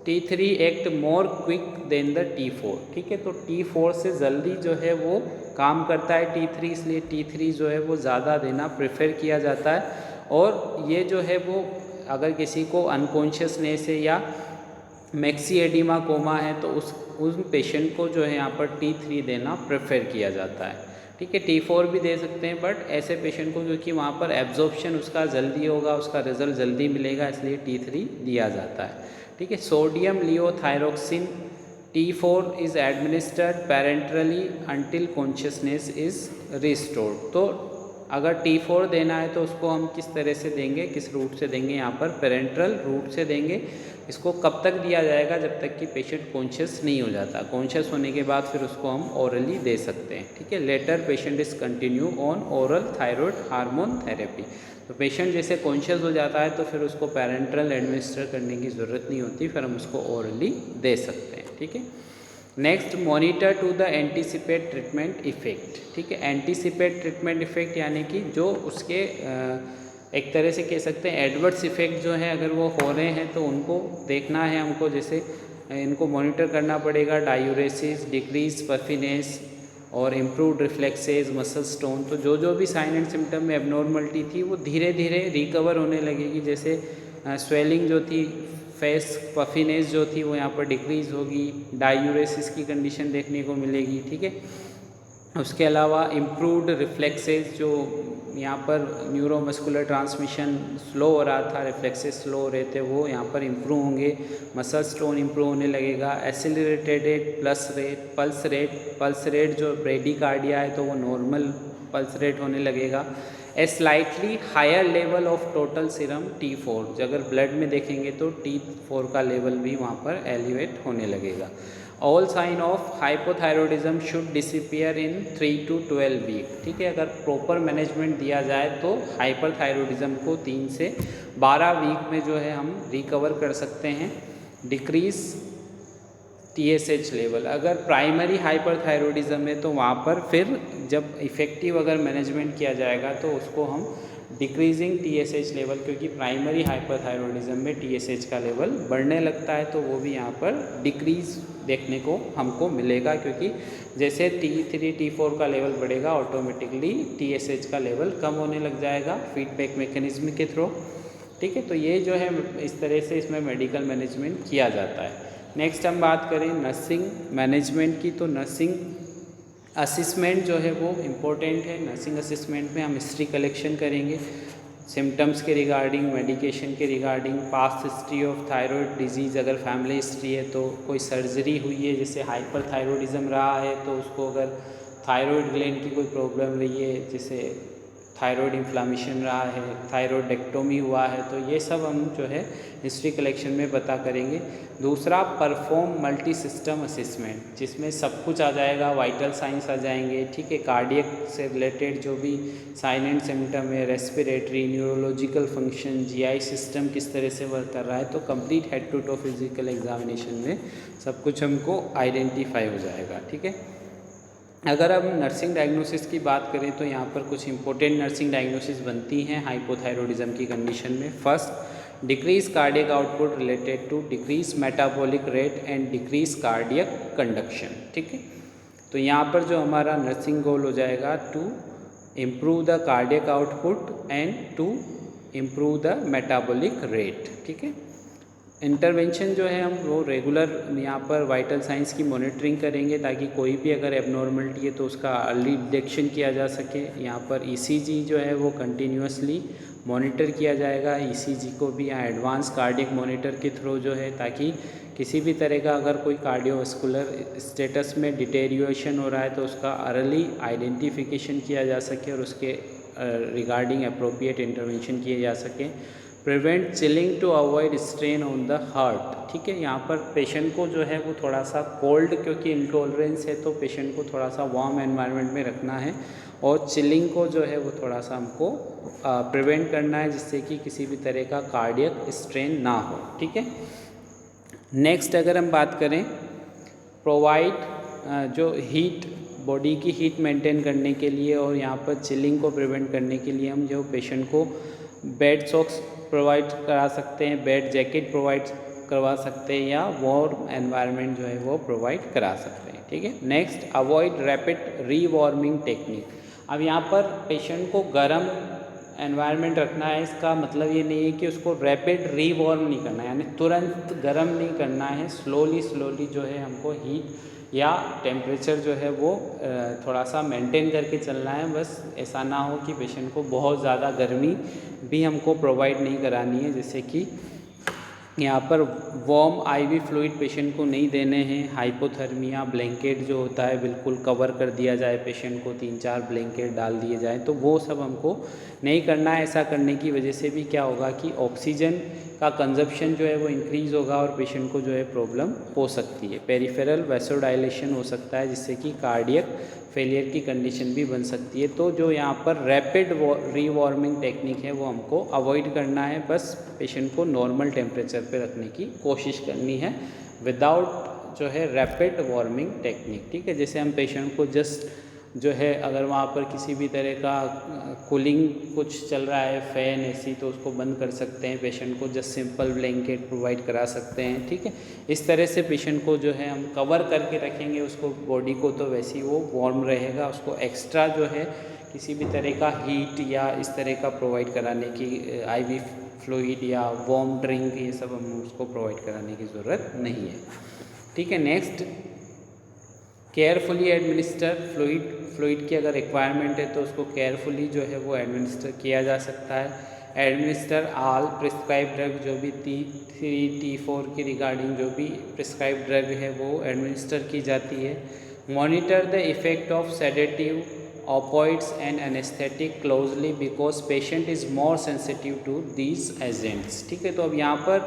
T3 act more quick than the T4। ठीक है, तो T4 से जल्दी जो है वो काम करता है T3, इसलिए T3 जो है वो ज़्यादा देना प्रेफर किया जाता है। और ये जो है वो अगर किसी को अनकॉन्शियसनेस है या मैक्सी एडिमा कोमा है, तो उस पेशेंट को जो है यहाँ पर T3 देना प्रेफर किया जाता है। ठीक है, T4 भी दे सकते हैं, बट ऐसे पेशेंट को जो कि वहाँ पर एब्जॉर्प्शन उसका जल्दी होगा, उसका रिजल्ट जल्दी मिलेगा, इसलिए T3 दिया जाता है। ठीक है, sodium levothyroxine T4 is administered parenterally until consciousness is restored. तो अगर T4 देना है तो उसको हम किस तरह से देंगे, किस रूट से देंगे, यहाँ पर पेरेंट्रल रूट से देंगे। इसको कब तक दिया जाएगा, जब तक कि पेशेंट कॉन्शियस नहीं हो जाता। कॉन्शियस होने के बाद फिर उसको हम ओरली दे सकते हैं। ठीक है, later patient is continue on oral thyroid hormone therapy. तो पेशेंट जैसे कॉन्शियस हो जाता है तो फिर उसको पेरेंट्रल एडमिनिस्टर करने की ज़रूरत नहीं होती, फिर हम उसको ओरली दे सकते हैं। ठीक है, next monitor to the anticipate treatment effect. ठीक है, एंटीसिपेट ट्रीटमेंट इफ़ेक्ट यानी कि जो उसके एक तरह से कह सकते हैं एडवर्स इफ़ेक्ट जो है अगर वो हो रहे हैं तो उनको देखना है हमको। जैसे इनको मॉनिटर करना पड़ेगा। डायूरेसिस, डिक्रीज पफिनेस और इम्प्रूव्ड रिफ्लेक्सेस, मसल स्टोन। तो जो जो भी साइन एंड सिम्टम में एबनॉर्मलिटी थी वो धीरे धीरे रिकवर होने लगेगी। जैसे स्वेलिंग जो थी, फेस पफिनेस जो थी वो यहाँ पर डिक्रीज़ होगी, डायूरेसिस की कंडीशन देखने को मिलेगी, ठीक है। उसके अलावा इम्प्रूव्ड रिफ्लेक्सेस, जो यहाँ पर न्यूरोमस्कुलर ट्रांसमिशन स्लो हो रहा था, रिफ्लेक्सेस स्लो हो रहे थे, वो यहाँ पर इम्प्रूव होंगे। मसल स्टोन इम्प्रूव होने लगेगा। एसिलरेटेड पल्स रेट जो ब्रेडिकार्डिया है तो वो नॉर्मल पल्स रेट होने लगेगा। A slightly higher level of total serum T4, अगर ब्लड में देखेंगे तो T4 का लेवल भी वहाँ पर एलिवेट होने लगेगा। All sign of hypothyroidism should disappear in 3 to 12 week, ठीक है। अगर प्रॉपर मैनेजमेंट दिया जाए तो हाइपरथायरॉयडिज्म को 3 से 12 वीक में जो है हम रिकवर कर सकते हैं। डिक्रीज TSH लेवल, अगर प्राइमरी हाइपरथायरॉयडिज्म है तो वहाँ पर फिर जब इफ़ेक्टिव अगर मैनेजमेंट किया जाएगा तो उसको हम डिक्रीजिंग TSH लेवल, क्योंकि प्राइमरी हाइपरथायरॉयडिज्म में TSH का लेवल बढ़ने लगता है तो वो भी यहाँ पर डिक्रीज देखने को हमको मिलेगा, क्योंकि जैसे T3 T4 का लेवल बढ़ेगा ऑटोमेटिकली TSH का लेवल कम होने लग जाएगा फीडबैक मैकेनिज्म के थ्रू, ठीक है। तो ये जो है इस तरह से इसमें मेडिकल मैनेजमेंट किया जाता है। नेक्स्ट हम बात करें नर्सिंग मैनेजमेंट की, तो नर्सिंग असिसमेंट जो है वो इम्पोर्टेंट है। नर्सिंग असिसमेंट में हम हिस्ट्री कलेक्शन करेंगे, सिम्टम्स के रिगार्डिंग, मेडिकेशन के regarding, past history of thyroid disease, अगर फैमिली हिस्ट्री है तो कोई सर्जरी हुई है, जैसे हाइपरथायरॉयडिज्म रहा है तो उसको अगर थायराइड ग्लैंड की कोई प्रॉब्लम रही है, जैसे थायराइड इन्फ्लामेशन रहा है, थायराइडेक्टोमी हुआ है, तो ये सब हम जो है हिस्ट्री कलेक्शन में पता करेंगे। दूसरा परफॉर्म मल्टी सिस्टम असेसमेंट, जिसमें सब कुछ आ जाएगा, वाइटल साइंस आ जाएंगे, ठीक है। कार्डियक से रिलेटेड जो भी साइन एंड सिम्टम है, respiratory, neurological function, GI system किस तरह से वर्क कर रहा है, तो complete head to toe physical examination में सब कुछ हमको आइडेंटिफाई हो जाएगा, ठीक है। अगर हम नर्सिंग डायग्नोसिस की बात करें तो यहाँ पर कुछ इंपॉर्टेंट नर्सिंग डायग्नोसिस बनती हैं हाइपोथायरॉयडिज्म की कंडीशन में। First, decrease cardiac output related to decrease metabolic rate and decrease cardiac conduction, ठीक है। तो यहाँ पर जो हमारा नर्सिंग गोल हो जाएगा to improve the cardiac output and to improve the metabolic rate, ठीक है। इंटरवेंशन जो है हम वो रेगुलर यहाँ पर वाइटल साइंस की मॉनिटरिंग करेंगे, ताकि कोई भी अगर एबनॉर्मलिटी है तो उसका अर्ली डिटेक्शन किया जा सके। यहाँ पर ECG जो है वो कंटिन्यूसली मॉनिटर किया जाएगा। ECG को भी यहाँ एडवांस कार्डियक मॉनिटर के थ्रू जो है, ताकि किसी भी तरह का अगर कोई कार्डियोवास्कुलर स्टेटस में डिटेरियोरेशन हो रहा है तो उसका अर्ली आइडेंटिफिकेशन किया जा सके और उसके रिगार्डिंग अप्रोप्रिएट इंटरवेंशन किए जा सके। Prevent chilling to avoid strain on the heart, ठीक है। यहाँ पर पेशेंट को जो है वो थोड़ा सा कोल्ड, क्योंकि इंटॉलरेंस है तो पेशेंट को थोड़ा सा वार्म एनवायरनमेंट में रखना है, और चिलिंग को जो है वो थोड़ा सा हमको प्रिवेंट करना है, जिससे कि किसी भी तरह का कार्डियक स्ट्रेन ना हो, ठीक है। नेक्स्ट अगर हम बात करें, प्रोवाइड जो हीट, बॉडी की हीट मेंटेन करने के लिए और यहाँ पर चिलिंग को प्रिवेंट करने के लिए हम जो पेशेंट को बेड सॉक्स प्रोवाइड करा सकते हैं, बेड जैकेट प्रोवाइड करवा सकते हैं, या वार्म एनवायरनमेंट जो है वो प्रोवाइड करा सकते हैं, ठीक है। Next, avoid rapid rewarming technique. अब यहाँ पर पेशेंट को गर्म एनवायरनमेंट रखना है, इसका मतलब ये नहीं है कि उसको रैपिड रीवार्म नहीं करना है, यानी तुरंत गर्म नहीं करना है। स्लोली जो है हमको हीट या टेम्परेचर जो है वो थोड़ा सा मेंटेन करके चलना है। बस ऐसा ना हो कि पेशेंट को बहुत ज़्यादा गर्मी भी हमको प्रोवाइड नहीं करानी है, जैसे कि यहाँ पर वार्म IV फ्लूइड पेशेंट को नहीं देने हैं। हाइपोथर्मिया, ब्लैंकेट जो होता है बिल्कुल कवर कर दिया जाए पेशेंट को, 3-4 ब्लैंकेट डाल दिए जाए, तो वो सब हमको नहीं करना है। ऐसा करने की वजह से भी क्या होगा कि ऑक्सीजन का कंजप्शन जो है वो इंक्रीज़ होगा और पेशेंट को जो है प्रॉब्लम हो सकती है। पेरिफेरल वैसोडाइलेशन हो सकता है, जिससे कि कार्डियक फेलियर की कंडीशन भी बन सकती है। तो जो यहाँ पर रैपिड रीवार्मिंग टेक्निक है वो हमको अवॉइड करना है। बस पेशेंट को नॉर्मल टेम्परेचर पे रखने की कोशिश करनी है विदाउट जो है रैपिड वार्मिंग टेक्निक, ठीक है। जैसे हम पेशेंट को जस्ट जो है अगर वहाँ पर किसी भी तरह का कूलिंग कुछ चल रहा है, फ़ैन एसी, तो उसको बंद कर सकते हैं। पेशेंट को जस्ट सिंपल ब्लैंकेट प्रोवाइड करा सकते हैं, ठीक है। इस तरह से पेशेंट को जो है हम कवर करके रखेंगे उसको, बॉडी को, तो वैसे ही वो वार्म रहेगा। उसको एक्स्ट्रा जो है किसी भी तरह का हीट या इस तरह का प्रोवाइड कराने की, आईवी फ्लूइड या वार्म ड्रिंक, ये सब हम उसको प्रोवाइड कराने की ज़रूरत नहीं है, ठीक है। Next, carefully administer fluid. Fluid की अगर रिक्वायरमेंट है तो उसको केयरफुली जो है वो एडमिनिस्टर किया जा सकता है। एडमिनिस्टर ऑल प्रिस्क्राइब ड्रग, जो भी T3 T4 की रिगार्डिंग जो भी प्रिस्क्राइब ड्रग है वो एडमिनिस्टर की जाती है। Monitor the effect of sedative, opioids and anesthetic closely because patient is more sensitive to these agents, ठीक है। तो अब यहाँ पर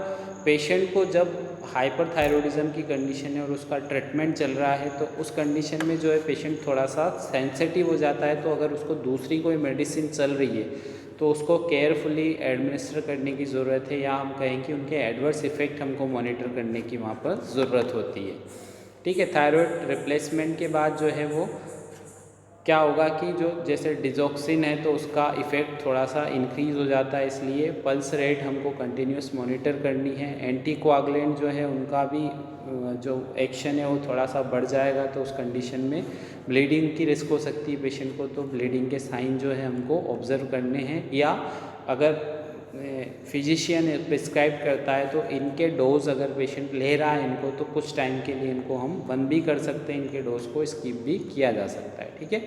पेशेंट को जब हाइपरथायरॉयडिज्म की कंडीशन है और उसका ट्रीटमेंट चल रहा है, तो उस कंडीशन में जो है पेशेंट थोड़ा सा सेंसिटिव हो जाता है। तो अगर उसको दूसरी कोई मेडिसिन चल रही है तो उसको केयरफुली एडमिनिस्टर करने की ज़रूरत है, या हम कहें कि उनके एडवर्स इफ़ेक्ट हमको मॉनिटर करने की वहाँ पर ज़रूरत होती है, ठीक है। थायराइड रिप्लेसमेंट के बाद जो है वो क्या होगा कि जो जैसे डिजॉक्सिन है तो उसका इफ़ेक्ट थोड़ा सा इंक्रीज़ हो जाता है, इसलिए पल्स रेट हमको कंटिन्यूस मॉनिटर करनी है। एंटीकोआगुलेंट जो है उनका भी जो एक्शन है वो थोड़ा सा बढ़ जाएगा, तो उस कंडीशन में ब्लीडिंग की रिस्क हो सकती है पेशेंट को, तो ब्लीडिंग के साइन जो है हमको ऑब्ज़र्व करने हैं। या अगर फिजिशियन प्रिस्क्राइब करता है तो इनके डोज अगर पेशेंट ले रहा है इनको, तो कुछ टाइम के लिए इनको हम बंद भी कर सकते हैं, इनके डोज को स्किप भी किया जा सकता है, ठीक है।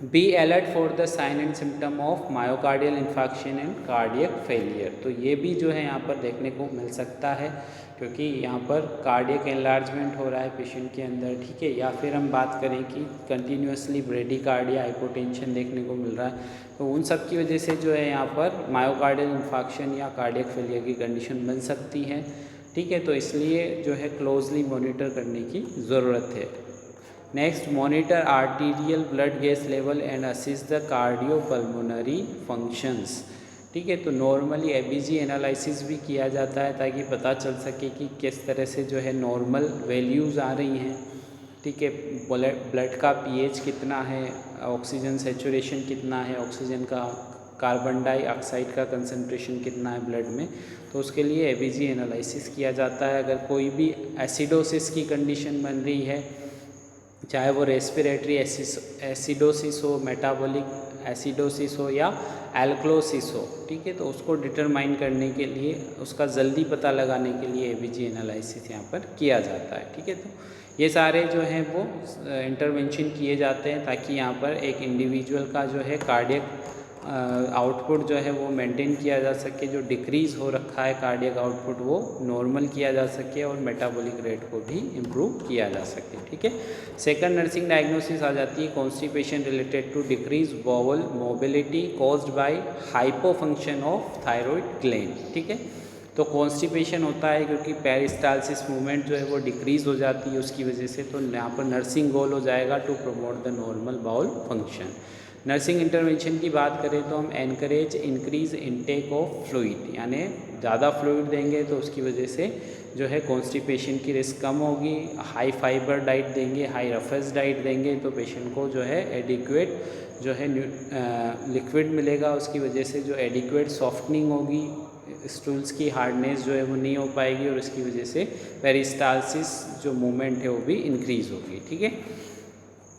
Be alert for the sign and symptom of myocardial infection and cardiac failure. तो ये भी जो है यहाँ पर देखने को मिल सकता है, क्योंकि यहाँ पर कार्डियक एनलार्जमेंट हो रहा है पेशेंट के अंदर, ठीक है। या फिर हम बात करें कि कंटिन्यूसली ब्रेडिकार्डिया, हाइपोटेंशन देखने को मिल रहा है, तो उन सब की वजह से जो है यहाँ पर मायोकार्डियल इन्फेक्शन या कार्डियक फेलियर की कंडीशन बन सकती है, ठीक है। तो इसलिए जो है क्लोजली मॉनिटर करने की ज़रूरत है। Next, monitor arterial blood gas level and assist the cardiopulmonary functions, ठीक है। तो नॉर्मली एबीजी एनालिसिस भी किया जाता है ताकि पता चल सके कि किस तरह से जो है नॉर्मल वैल्यूज़ आ रही हैं, ठीक है। ब्लड का पीएच कितना है, ऑक्सीजन सेचुरेशन कितना है, ऑक्सीजन का, कार्बन डाइऑक्साइड का कंसंट्रेशन कितना है ब्लड में, तो उसके लिए एबीजी एनालिसिस किया जाता है। अगर कोई भी एसिडोसिस की कंडीशन बन रही है, चाहे वो रेस्पिरेटरी एसिडोसिस हो, मेटाबॉलिक एसिडोसिस हो या एल्क्लोसिस हो, ठीक है, तो उसको डिटरमाइन करने के लिए, उसका जल्दी पता लगाने के लिए एबीजी एनालिसिस यहाँ पर किया जाता है, ठीक है। तो ये सारे जो हैं वो इंटरवेंशन किए जाते हैं ताकि यहाँ पर एक इंडिविजुअल का जो है कार्डियक आउटपुट जो है वो मेंटेन किया जा सके, जो डिक्रीज़ हो रखा है कार्डियक आउटपुट वो नॉर्मल किया जा सके और मेटाबॉलिक रेट को भी इम्प्रूव किया जा सके, ठीक है। सेकंड नर्सिंग डायग्नोसिस आ जाती है constipation related to decrease bowel mobility caused by hypofunction of thyroid gland, ठीक है। तो कॉन्स्टिपेशन होता है क्योंकि पेरिस्टालसिस मूवमेंट जो है वो डिक्रीज़ हो जाती है उसकी वजह से, तो यहाँ पर नर्सिंग गोल हो जाएगा to promote the normal bowel function. Nursing intervention की बात करें तो हम encourage increase intake of fluid, यानी ज़्यादा फ्लूइड देंगे तो उसकी वजह से जो है कॉन्स्टिपेशन की रिस्क कम होगी। हाई फाइबर डाइट देंगे, हाई रफेज डाइट देंगे तो पेशेंट को जो है एडिक्वेट जो है लिक्विड मिलेगा, उसकी वजह से जो एडिक्वेट सॉफ्टनिंग होगी, स्टूल्स की हार्डनेस जो है वो नहीं हो पाएगी और इसकी वजह से पेरिस्टालसिस जो मूवमेंट है वो भी इंक्रीज़ होगी, ठीक है।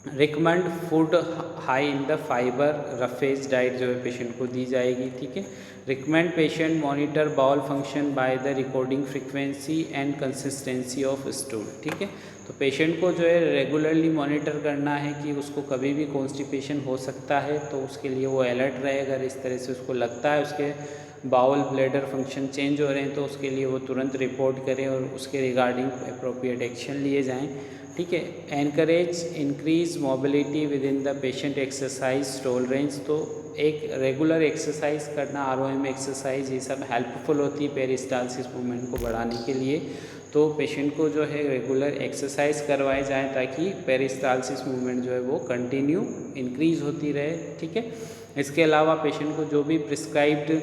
Recommend food high in the fibre roughage diet जो है पेशेंट को दी जाएगी, ठीक है। Recommend patient monitor bowel function by the recording frequency and consistency of stool, ठीक है। तो पेशेंट को जो है रेगुलरली मॉनिटर करना है कि उसको कभी भी कॉन्स्टिपेशन हो सकता है, तो उसके लिए वो अलर्ट रहे। अगर इस तरह से उसको लगता है उसके बाउल ब्लैडर फंक्शन चेंज हो रहे हैं तो उसके लिए वो तुरंत रिपोर्ट करें और उसके रिगार्डिंग अप्रोप्रिएट एक्शन लिए जाएं, ठीक है। Encourage increase mobility with in the patient exercise tolerance, तो एक रेगुलर एक्सरसाइज करना, ROM एक्सरसाइज, ये सब हेल्पफुल होती है पेरिस्टालसिस मूवमेंट को बढ़ाने के लिए। तो पेशेंट को जो है रेगुलर एक्सरसाइज करवाए जाएँ ताकि पेरिस्टालसिस मूवमेंट जो है वो कंटिन्यू इंक्रीज़ होती रहे, ठीक है। इसके अलावा पेशेंट को जो भी प्रिस्क्राइब्ड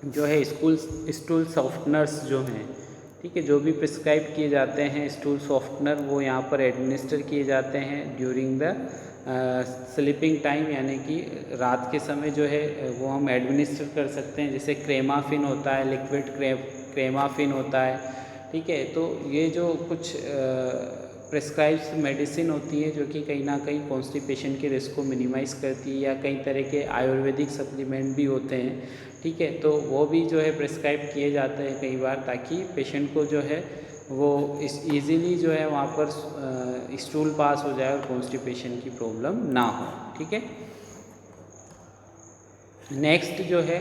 जो है स्टूल सॉफ्टनर्स जो हैं, ठीक है। जो भी प्रिस्क्राइब किए जाते हैं स्टूल सॉफ्टनर वो यहाँ पर एडमिनिस्टर किए जाते हैं ड्यूरिंग द स्लीपिंग टाइम, यानी कि रात के समय जो है वो हम एडमिनिस्टर कर सकते हैं। जैसे क्रेमाफिन होता है, लिक्विड क्रेमाफिन होता है, ठीक है। तो ये जो कुछ प्रिस्क्राइब्ड मेडिसिन होती है जो कि कहीं ना कहीं कॉन्स्टिपेशन के रिस्क को मिनिमाइज़ करती है, या कई तरह के आयुर्वेदिक सप्लीमेंट भी होते हैं, ठीक है। तो वो भी जो है प्रिस्क्राइब किए जाते हैं कई बार, ताकि पेशेंट को जो है वो इस ईज़िली जो है वहाँ पर स्टूल पास हो जाए और कॉन्स्टिपेशन की प्रॉब्लम ना हो, ठीक है। नेक्स्ट जो है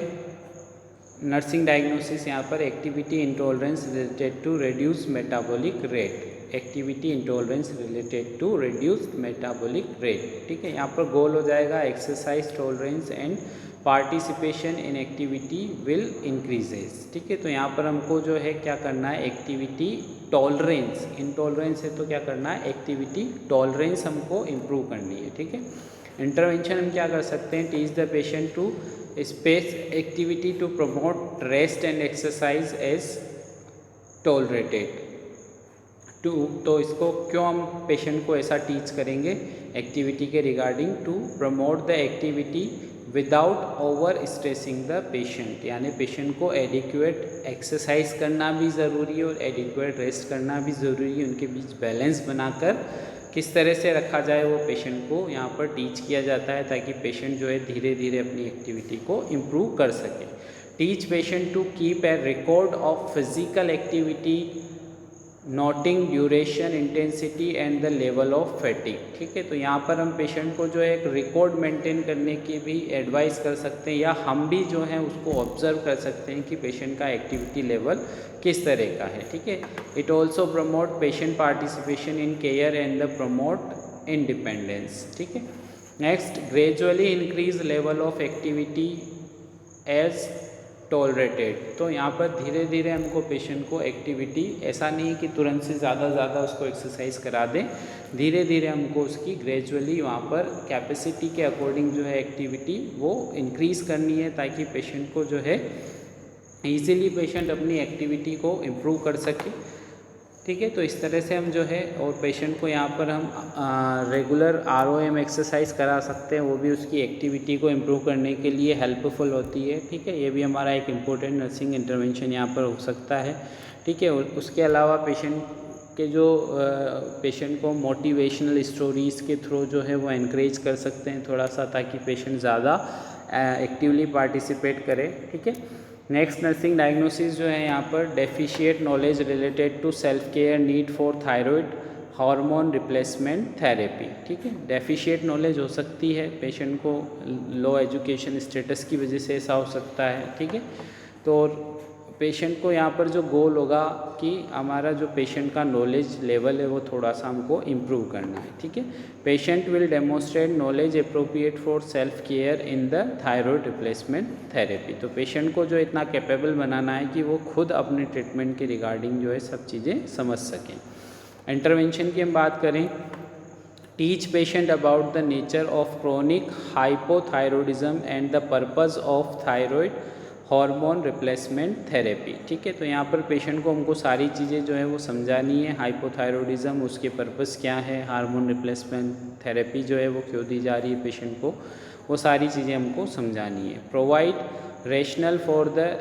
नर्सिंग डायग्नोसिस, यहाँ पर activity intolerance related to reduce metabolic rate, activity intolerance related to reduce metabolic rate, ठीक है। यहाँ पर गोल हो जाएगा exercise tolerance and participation in activity will increases, ठीक है। तो यहाँ पर हमको जो है क्या करना है, एक्टिविटी टॉलरेंस, इंटॉलरेंस है तो क्या करना है, एक्टिविटी टॉलरेंस हमको इम्प्रूव करनी है, ठीक है। इंटरवेंशन हम क्या कर सकते हैं, teach the patient to space activity to promote rest and exercise as tolerated तो इसको क्यों हम पेशेंट को ऐसा टीच करेंगे एक्टिविटी के regarding, to promote the activity without over stressing the patient, यानी पेशेंट को एडिक्वेट एक्सरसाइज करना भी ज़रूरी है और एडिक्वेट रेस्ट करना भी ज़रूरी है। उनके बीच बैलेंस बनाकर किस तरह से रखा जाए वो पेशेंट को यहाँ पर टीच किया जाता है, ताकि पेशेंट जो है धीरे धीरे अपनी एक्टिविटी को इम्प्रूव कर सके। Teach patient to keep a record of physical activity noting duration, intensity and the level of fatigue, ठीक है। तो यहाँ पर हम पेशेंट को जो है एक रिकॉर्ड मेंटेन करने की भी एडवाइस कर सकते हैं, या हम भी जो है उसको ऑब्जर्व कर सकते हैं कि पेशेंट का एक्टिविटी लेवल किस तरह का है, ठीक है। It also promote patient participation in care and the promote independence, ठीक है। Next, gradually increase level of activity as tolerated, तो यहाँ पर धीरे धीरे हमको पेशेंट को एक्टिविटी, ऐसा नहीं कि तुरंत से ज़्यादा उसको एक्सरसाइज करा दें, धीरे धीरे हमको उसकी ग्रेजुअली वहाँ पर कैपेसिटी के अकॉर्डिंग जो है एक्टिविटी वो इंक्रीज़ करनी है, ताकि पेशेंट को जो है ईज़िली पेशेंट अपनी एक्टिविटी को इम्प्रूव कर सके, ठीक है। तो इस तरह से हम जो है और पेशेंट को यहाँ पर हम रेगुलर ROM एक्सरसाइज करा सकते हैं, वो भी उसकी एक्टिविटी को इम्प्रूव करने के लिए हेल्पफुल होती है, ठीक है। ये भी हमारा एक इम्पोर्टेंट नर्सिंग इंटरवेंशन यहाँ पर हो सकता है, ठीक है। उसके अलावा पेशेंट को मोटिवेशनल स्टोरीज़ के थ्रू जो है वो इनक्रेज कर सकते हैं थोड़ा सा, ताकि पेशेंट ज़्यादा एक्टिवली पार्टिसिपेट करे, ठीक है। नेक्स्ट नर्सिंग डायग्नोसिस जो है यहाँ पर deficient knowledge related to self care need for thyroid hormone replacement therapy, ठीक है। डेफिशिएट नॉलेज हो सकती है, पेशेंट को लो एजुकेशन स्टेटस की वजह से ऐसा हो सकता है, ठीक है। तो पेशेंट को यहाँ पर जो गोल होगा कि हमारा जो पेशेंट का नॉलेज लेवल है वो थोड़ा सा हमको इम्प्रूव करना है, ठीक है। Patient will demonstrate knowledge appropriate for self care in the thyroid replacement therapy, तो पेशेंट को जो इतना कैपेबल बनाना है कि वो खुद अपने ट्रीटमेंट के रिगार्डिंग जो है सब चीज़ें समझ सकें। इंटरवेंशन की हम बात करें, teach patient about the nature of chronic hypothyroidism and the purpose of thyroid hormone replacement therapy, ठीक है। तो यहाँ पर पेशेंट को हमको सारी चीज़ें जो है वो समझानी है, हाइपोथायरॉयडिज्म उसके पर्पस क्या है, हार्मोन रिप्लेसमेंट थेरेपी जो है वो क्यों दी जा रही है पेशेंट को, वो सारी चीज़ें हमको समझानी है। Provide rational for the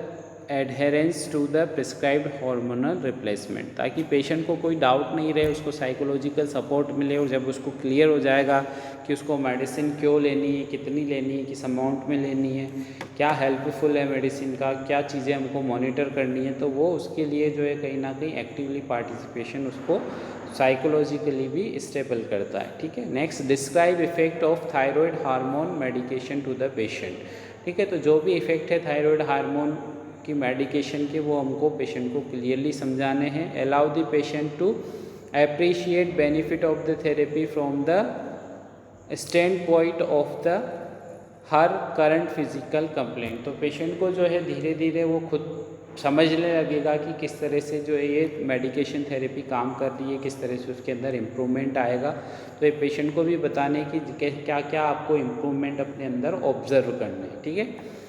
adherence to the prescribed hormonal replacement, ताकि पेशेंट को कोई डाउट नहीं रहे, उसको साइकोलॉजिकल सपोर्ट मिले, और जब उसको क्लियर हो जाएगा कि उसको मेडिसिन क्यों लेनी है, कितनी लेनी है, किस अमाउंट में लेनी है, क्या हेल्पफुल है मेडिसिन का, क्या चीज़ें हमको मॉनिटर करनी है, तो वो उसके लिए जो है कहीं ना कहीं एक्टिवली पार्टिसिपेशन उसको साइकोलॉजिकली भी स्टेबल करता है, ठीक है। Next, describe effect of thyroid hormone medication to the patient, ठीक है। तो जो भी इफेक्ट है थायराइड हार्मोन की मेडिकेशन के वो हमको पेशेंट को क्लियरली समझाने हैं। Allow the patient to appreciate benefit of the therapy from the stand point of the her current physical complaint, तो पेशेंट को जो है धीरे धीरे वो खुद समझने लगेगा कि किस तरह से जो है ये मेडिकेशन थेरेपी काम कर रही है, किस तरह से उसके अंदर इम्प्रूवमेंट आएगा। तो ये पेशेंट को भी बताने की क्या क्या आपको इम्प्रूवमेंट अपने अंदर ऑब्जर्व करना है, ठीक है।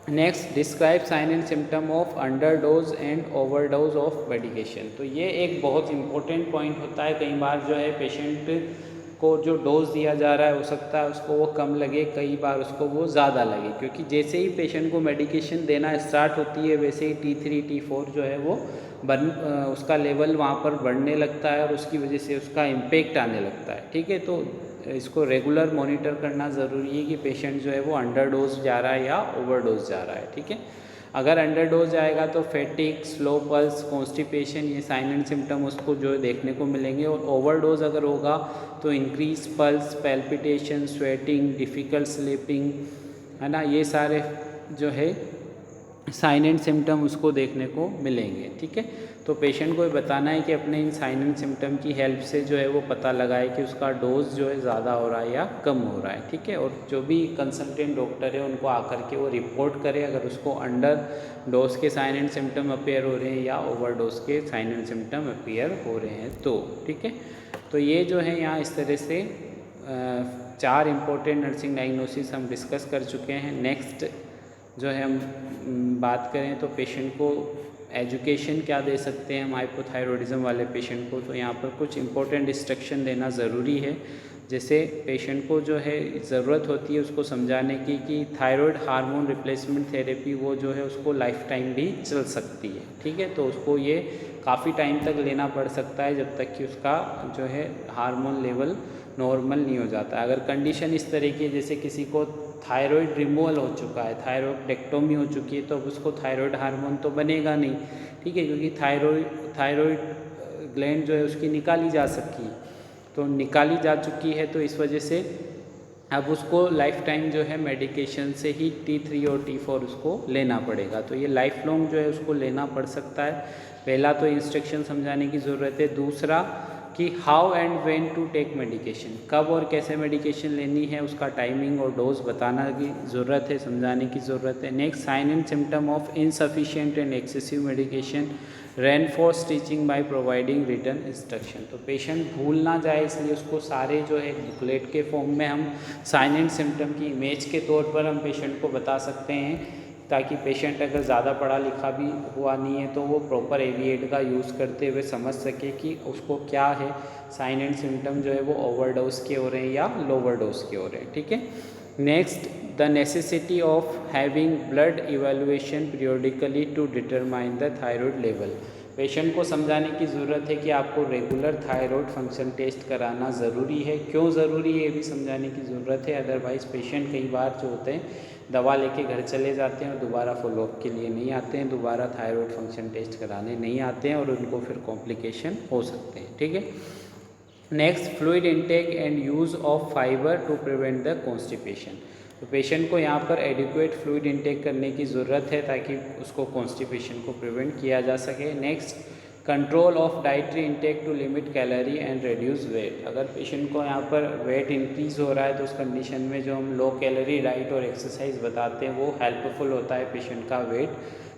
Next, describe sign and symptom of underdose and overdose of medication. तो ये एक बहुत इंपॉर्टेंट पॉइंट होता है। कई बार जो है पेशेंट को जो डोज दिया जा रहा है हो सकता है उसको वो कम लगे, कई बार उसको वो ज़्यादा लगे, क्योंकि जैसे ही पेशेंट को मेडिकेशन देना स्टार्ट होती है वैसे ही T3 T4 जो है वो उसका लेवल वहाँ पर बढ़ने लगता है और उसकी वजह से उसका इम्पैक्ट आने लगता है। ठीक है, तो इसको रेगुलर मॉनिटर करना ज़रूरी है कि पेशेंट जो है वो अंडरडोज जा रहा है या ओवरडोज जा रहा है। ठीक है, अगर अंडरडोज आएगा तो फैटिक, स्लो पल्स, कॉन्स्टिपेशन, ये साइन एंड सिम्टम उसको जो देखने को मिलेंगे। और ओवरडोज अगर होगा तो increase pulse, palpitation, sweating, difficult sleeping, है ना, ये सारे जो है साइन एंड सिम्टम उसको देखने को मिलेंगे। ठीक है, तो पेशेंट को ये बताना है कि अपने इन साइन एंड सिम्टम की हेल्प से जो है वो पता लगाए कि उसका डोज जो है ज़्यादा हो रहा है या कम हो रहा है। ठीक है, और जो भी कंसल्टेंट डॉक्टर है उनको आकर के वो रिपोर्ट करे अगर उसको अंडर डोज के साइन एंड सिम्टम अपीयर हो रहे हैं या ओवर डोज के साइन एंड सिम्टम अपीयर हो रहे हैं तो। ठीक है, तो ये जो है यहाँ इस तरह से 4 इम्पोर्टेंट नर्सिंग डायग्नोसिस हम डिस्कस कर चुके हैं। नेक्स्ट जो है हम बात करें तो पेशेंट को एजुकेशन क्या दे सकते हैं हम हाइपोथायरॉयडिज्म वाले पेशेंट को। तो यहाँ पर कुछ इंपॉर्टेंट इंस्ट्रक्शन देना ज़रूरी है। जैसे पेशेंट को जो है ज़रूरत होती है उसको समझाने की कि थायराइड हार्मोन रिप्लेसमेंट थेरेपी वो जो है उसको लाइफ टाइम भी चल सकती है। ठीक है, तो उसको ये काफ़ी टाइम तक लेना पड़ सकता है जब तक कि उसका जो है हार्मोन लेवल नॉर्मल नहीं हो जाता। अगर कंडीशन इस तरह की है जैसे किसी को थायराइड रिमूवल हो चुका है, थायरॉइडेक्टोमी हो चुकी है, तो अब उसको थायराइड हार्मोन तो बनेगा नहीं। ठीक है, क्योंकि थायराइड ग्लैंड जो है उसकी निकाली जा सकती है, तो निकाली जा चुकी है, तो इस वजह से अब उसको लाइफ टाइम जो है मेडिकेशन से ही T3 और T4 उसको लेना पड़ेगा। तो ये लाइफ लॉन्ग जो है उसको लेना पड़ सकता है। पहला तो इंस्ट्रक्शन समझाने की ज़रूरत है। दूसरा कि how and when to take medication, कब और कैसे मेडिकेशन लेनी है उसका टाइमिंग और डोज बताना की ज़रूरत है, समझाने की ज़रूरत है। Next, sign and symptom of insufficient and excessive medication, reinforce teaching by providing written instruction. तो पेशेंट भूल ना जाए इसलिए उसको सारे जो है बुकलेट के फॉर्म में हम साइन एंड सिम्टम की इमेज के तौर पर हम पेशेंट को बता सकते हैं, ताकि पेशेंट अगर ज़्यादा पढ़ा लिखा भी हुआ नहीं है तो वो प्रॉपर AV8 का यूज़ करते हुए समझ सके कि उसको क्या है साइन एंड सिम्टम जो है वो ओवरडोज के हो रहे हैं या लोअर डोज के हो रहे हैं। ठीक है, next, the necessity of having blood evaluation periodically to determine the thyroid level. Patient को समझाने की ज़रूरत है कि आपको रेगुलर थायराइड फंक्शन टेस्ट कराना ज़रूरी है। क्यों ज़रूरी है ये भी समझाने की ज़रूरत है। अदरवाइज़ पेशेंट कई बार जो होते हैं दवा लेके घर चले जाते हैं और दोबारा फॉलोअप के लिए नहीं आते हैं, दोबारा थायराइड फंक्शन टेस्ट कराने नहीं आते हैं और उनको फिर कॉम्प्लिकेशन हो सकते हैं। ठीक है, next, fluid intake and use of fiber to prevent the constipation. तो पेशेंट को यहाँ पर एडिक्वेट फ्लूइड इनटेक करने की ज़रूरत है ताकि उसको कॉन्स्टिपेशन को प्रिवेंट किया जा सके। Next, control of dietary intake to limit calorie and reduce weight. अगर पेशेंट को यहाँ पर वेट इंक्रीज़ हो रहा है तो उस कंडीशन में जो हम लो कैलोरी डाइट और एक्सरसाइज बताते हैं वो हेल्पफुल होता है पेशेंट का वेट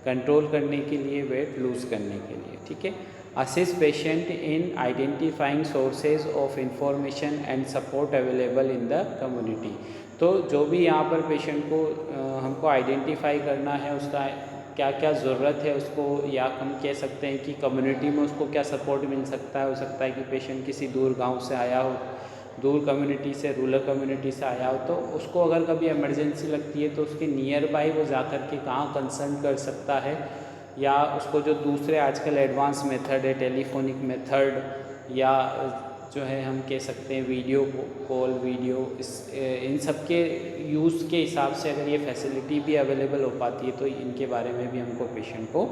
कंट्रोल करने के लिए, वेट लूज़ करने के लिए। ठीक है, assist patient in identifying sources of information and support available in the community. तो जो भी यहाँ पर पेशेंट को हमको आइडेंटिफाई करना है उसका क्या क्या ज़रूरत है उसको, या हम कह सकते हैं कि कम्युनिटी में उसको क्या सपोर्ट मिल सकता है। हो सकता है कि पेशेंट किसी दूर गांव से आया हो, दूर कम्युनिटी से, रूरल कम्युनिटी से आया हो, तो उसको अगर कभी इमरजेंसी लगती है तो उसके नियर बाई वो जाकर के कहाँ कंसल्ट कर सकता है, या उसको जो दूसरे आजकल एडवांस मेथड है, टेलीफोनिक मेथड, या जो है हम कह सकते हैं वीडियो कॉल, इन सब के यूज़ के हिसाब से अगर ये फैसिलिटी भी अवेलेबल हो पाती है तो इनके बारे में भी हमको पेशेंट को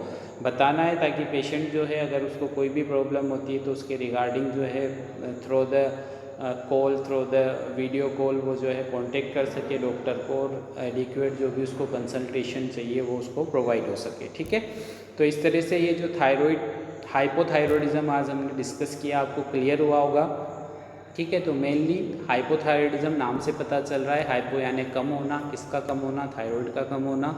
बताना है, ताकि पेशेंट जो है अगर उसको कोई भी प्रॉब्लम होती है तो उसके रिगार्डिंग जो है through the call, through the video call वो जो है कांटेक्ट कर सके डॉक्टर को और एडिक्वेट जो भी उसको कंसल्टेशन चाहिए वो उसको प्रोवाइड हो सके। ठीक है, तो इस तरह से ये जो हाइपोथायरॉयडिज्म आज हमने डिस्कस किया आपको क्लियर हुआ होगा। ठीक है, तो मेनली हाइपोथायरॉयडिज्म नाम से पता चल रहा है, हाइपो यानी कम होना, किसका कम होना, थायराइड का कम होना,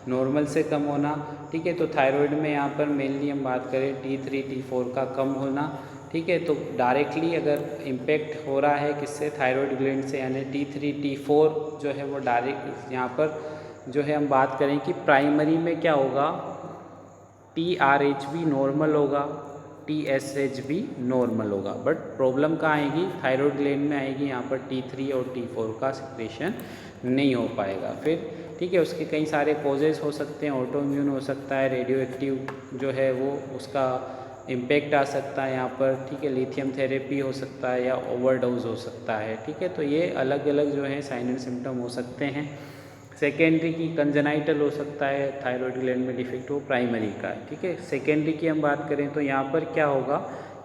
नॉर्मल से कम होना। ठीक है, तो थायराइड में यहाँ पर मेनली हम बात करें T3 T4 का कम होना। ठीक है, तो डायरेक्टली अगर इम्पेक्ट हो रहा है किससे, थायराइड ग्लैंड से, यानी T3 T4 जो है वो डायरेक्ट यहाँ पर जो है हम बात करें कि प्राइमरी में क्या होगा, TRH भी नॉर्मल होगा, TSH भी नॉर्मल होगा, बट प्रॉब्लम कहाँ आएगी, थायराइड ग्लैंड में आएगी। यहाँ पर T3 और T4 का सिक्रेशन नहीं हो पाएगा फिर, ठीक है। उसके कई सारे कॉजेज़ हो सकते हैं, ऑटो इम्यून हो सकता है, रेडियो एक्टिव जो है वो उसका इम्पैक्ट आ सकता है यहाँ पर, ठीक है। लिथियम थेरेपी हो सकता है या ओवरडोज हो सकता है, ठीक है। तो ये अलग अलग जो है साइन एंड सिम्टम हो सकते हैं। सेकेंडरी की कंजेनाइटल हो सकता है, थायराइड ग्लैंड में डिफेक्ट हो, प्राइमरी का, ठीक है। सेकेंडरी की हम बात करें तो यहाँ पर क्या होगा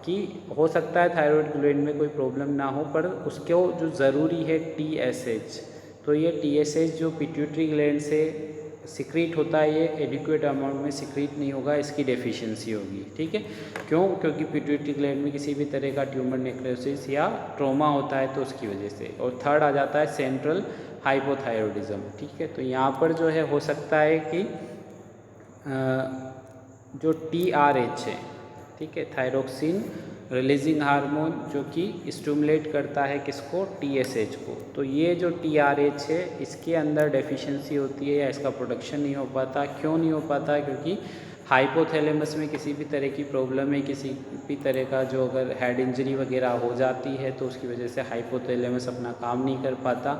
कि हो सकता है थायराइड ग्लैंड में कोई प्रॉब्लम ना हो, पर उसको जो ज़रूरी है TSH, तो ये TSH जो पिट्यूटरी ग्लैंड से सिक्रीट होता है, ये एडिक्वेट अमाउंट में सिक्रीट नहीं होगा, इसकी डेफिशिएंसी होगी, ठीक है। क्यों, क्योंकि पिट्यूटरी ग्लैंड में किसी भी तरह का ट्यूमर नेक्रोसिस या ट्रॉमा होता है तो उसकी वजह से। और थर्ड आ जाता है सेंट्रल हाइपोथायरॉयडिज्म, ठीक है। तो यहाँ पर जो है हो सकता है कि जो TRH है, ठीक है, थायरोक्सिन रिलीजिंग हार्मोन, जो कि स्टिमुलेट करता है किसको, TSH को। तो ये जो TRH है इसके अंदर डेफिशिएंसी होती है या इसका प्रोडक्शन नहीं हो पाता। क्यों नहीं हो पाता, क्योंकि हाइपोथैलेमस में किसी भी तरह की प्रॉब्लम है, किसी भी तरह का जो अगर हेड इंजरी वगैरह हो जाती है तो उसकी वजह से हाइपोथैलेमस अपना काम नहीं कर पाता,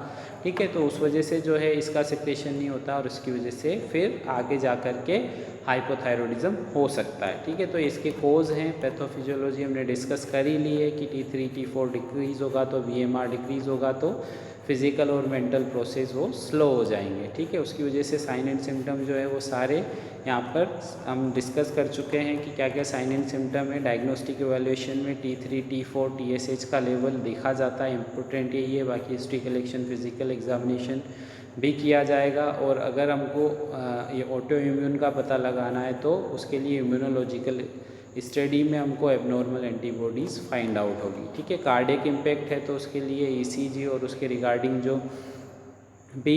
ठीक है। तो उस वजह से जो है इसका सिक्रेशन नहीं होता और उसकी वजह से फिर आगे जा कर के हाइपोथायरॉयडिज्म हो सकता है, ठीक है। तो इसके कोज हैं, पैथोफिजियोलॉजी हमने डिस्कस कर ही ली है कि T3 T4 डिक्रीज़ होगा तो VMR डिक्रीज़ होगा तो फिज़िकल और मेंटल प्रोसेस वो स्लो हो जाएंगे, ठीक है। उसकी वजह से साइन एंड सिम्टम जो है वो सारे यहाँ पर हम डिस्कस कर चुके हैं कि क्या क्या साइन एंड सिम्टम है। डायग्नोस्टिक एवेल्यूएशन में T3 T4 TSH का लेवल देखा जाता है, इम्पोर्टेंट यही है। बाकी हिस्ट्री कलेक्शन, फिजिकल एग्जामिनेशन भी किया जाएगा। और अगर हमको ये ऑटो इम्यून का पता लगाना है तो उसके लिए इम्यूनोलॉजिकल स्टडी में हमको एबनॉर्मल एंटीबॉडीज़ फाइंड आउट होगी, ठीक है। कार्डियक इम्पैक्ट है तो उसके लिए ECG और उसके रिगार्डिंग जो भी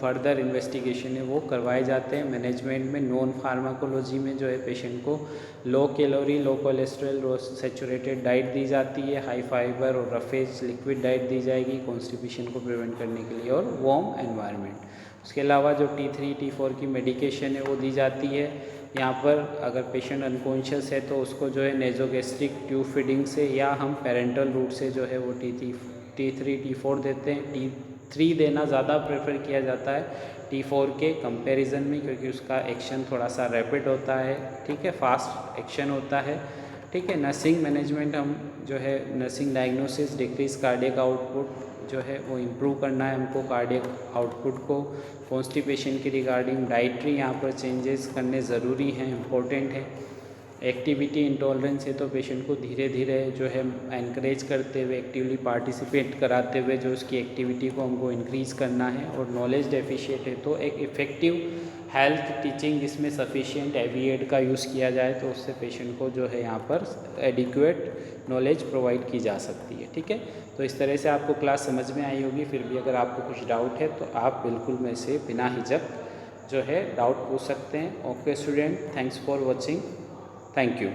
फर्दर इन्वेस्टिगेशन है वो करवाए जाते हैं। मैनेजमेंट में नॉन फार्माकोलॉजी में जो है पेशेंट को लो कैलोरी, लो कोलेस्ट्रॉल, सैचुरेटेड डाइट दी जाती है, हाई फाइबर और रफेज लिक्विड डाइट दी जाएगी कॉन्स्टिपेशन को प्रिवेंट करने के लिए, और वार्म एनवायरनमेंट। उसके अलावा जो T3 T4 की मेडिकेशन है वो दी जाती है। यहाँ पर अगर पेशेंट अनकॉन्शियस है तो उसको जो है नेजोगेस्ट्रिक ट्यूब फीडिंग से या हम पेरेंटल रूट से जो है वो T3 T4 देते हैं। T3 देना ज़्यादा प्रेफर किया जाता है T4 के कंपैरिजन में, क्योंकि उसका एक्शन थोड़ा सा रैपिड होता है, ठीक है, फास्ट एक्शन होता है, ठीक है। नर्सिंग मैनेजमेंट हम जो है nursing diagnosis, decrease cardiac output जो है वो इम्प्रूव करना है हमको, कार्डियक आउटपुट को। कॉन्स्टिपेशन की रिगार्डिंग डाइट्री यहाँ पर चेंजेस करने ज़रूरी हैं, इम्पोर्टेंट है। एक्टिविटी इंटॉलरेंस है तो पेशेंट को धीरे धीरे जो है एनकरेज करते हुए, एक्टिवली पार्टिसिपेट कराते हुए जो उसकी एक्टिविटी को हमको इंक्रीज़ करना है। और नॉलेज डेफिशिएंट है तो एक इफ़ेक्टिव हेल्थ टीचिंग जिसमें सफिशिएंट एविएड का यूज़ किया जाए तो उससे पेशेंट को जो है यहाँ पर एडिक्वेट नॉलेज प्रोवाइड की जा सकती है, ठीक है। तो इस तरह से आपको क्लास समझ में आई होगी। फिर भी अगर आपको कुछ डाउट है तो आप बिल्कुल मेरे से बिना हिचक जो है डाउट पूछ सकते हैं। Okay student, thanks for watching, thank you.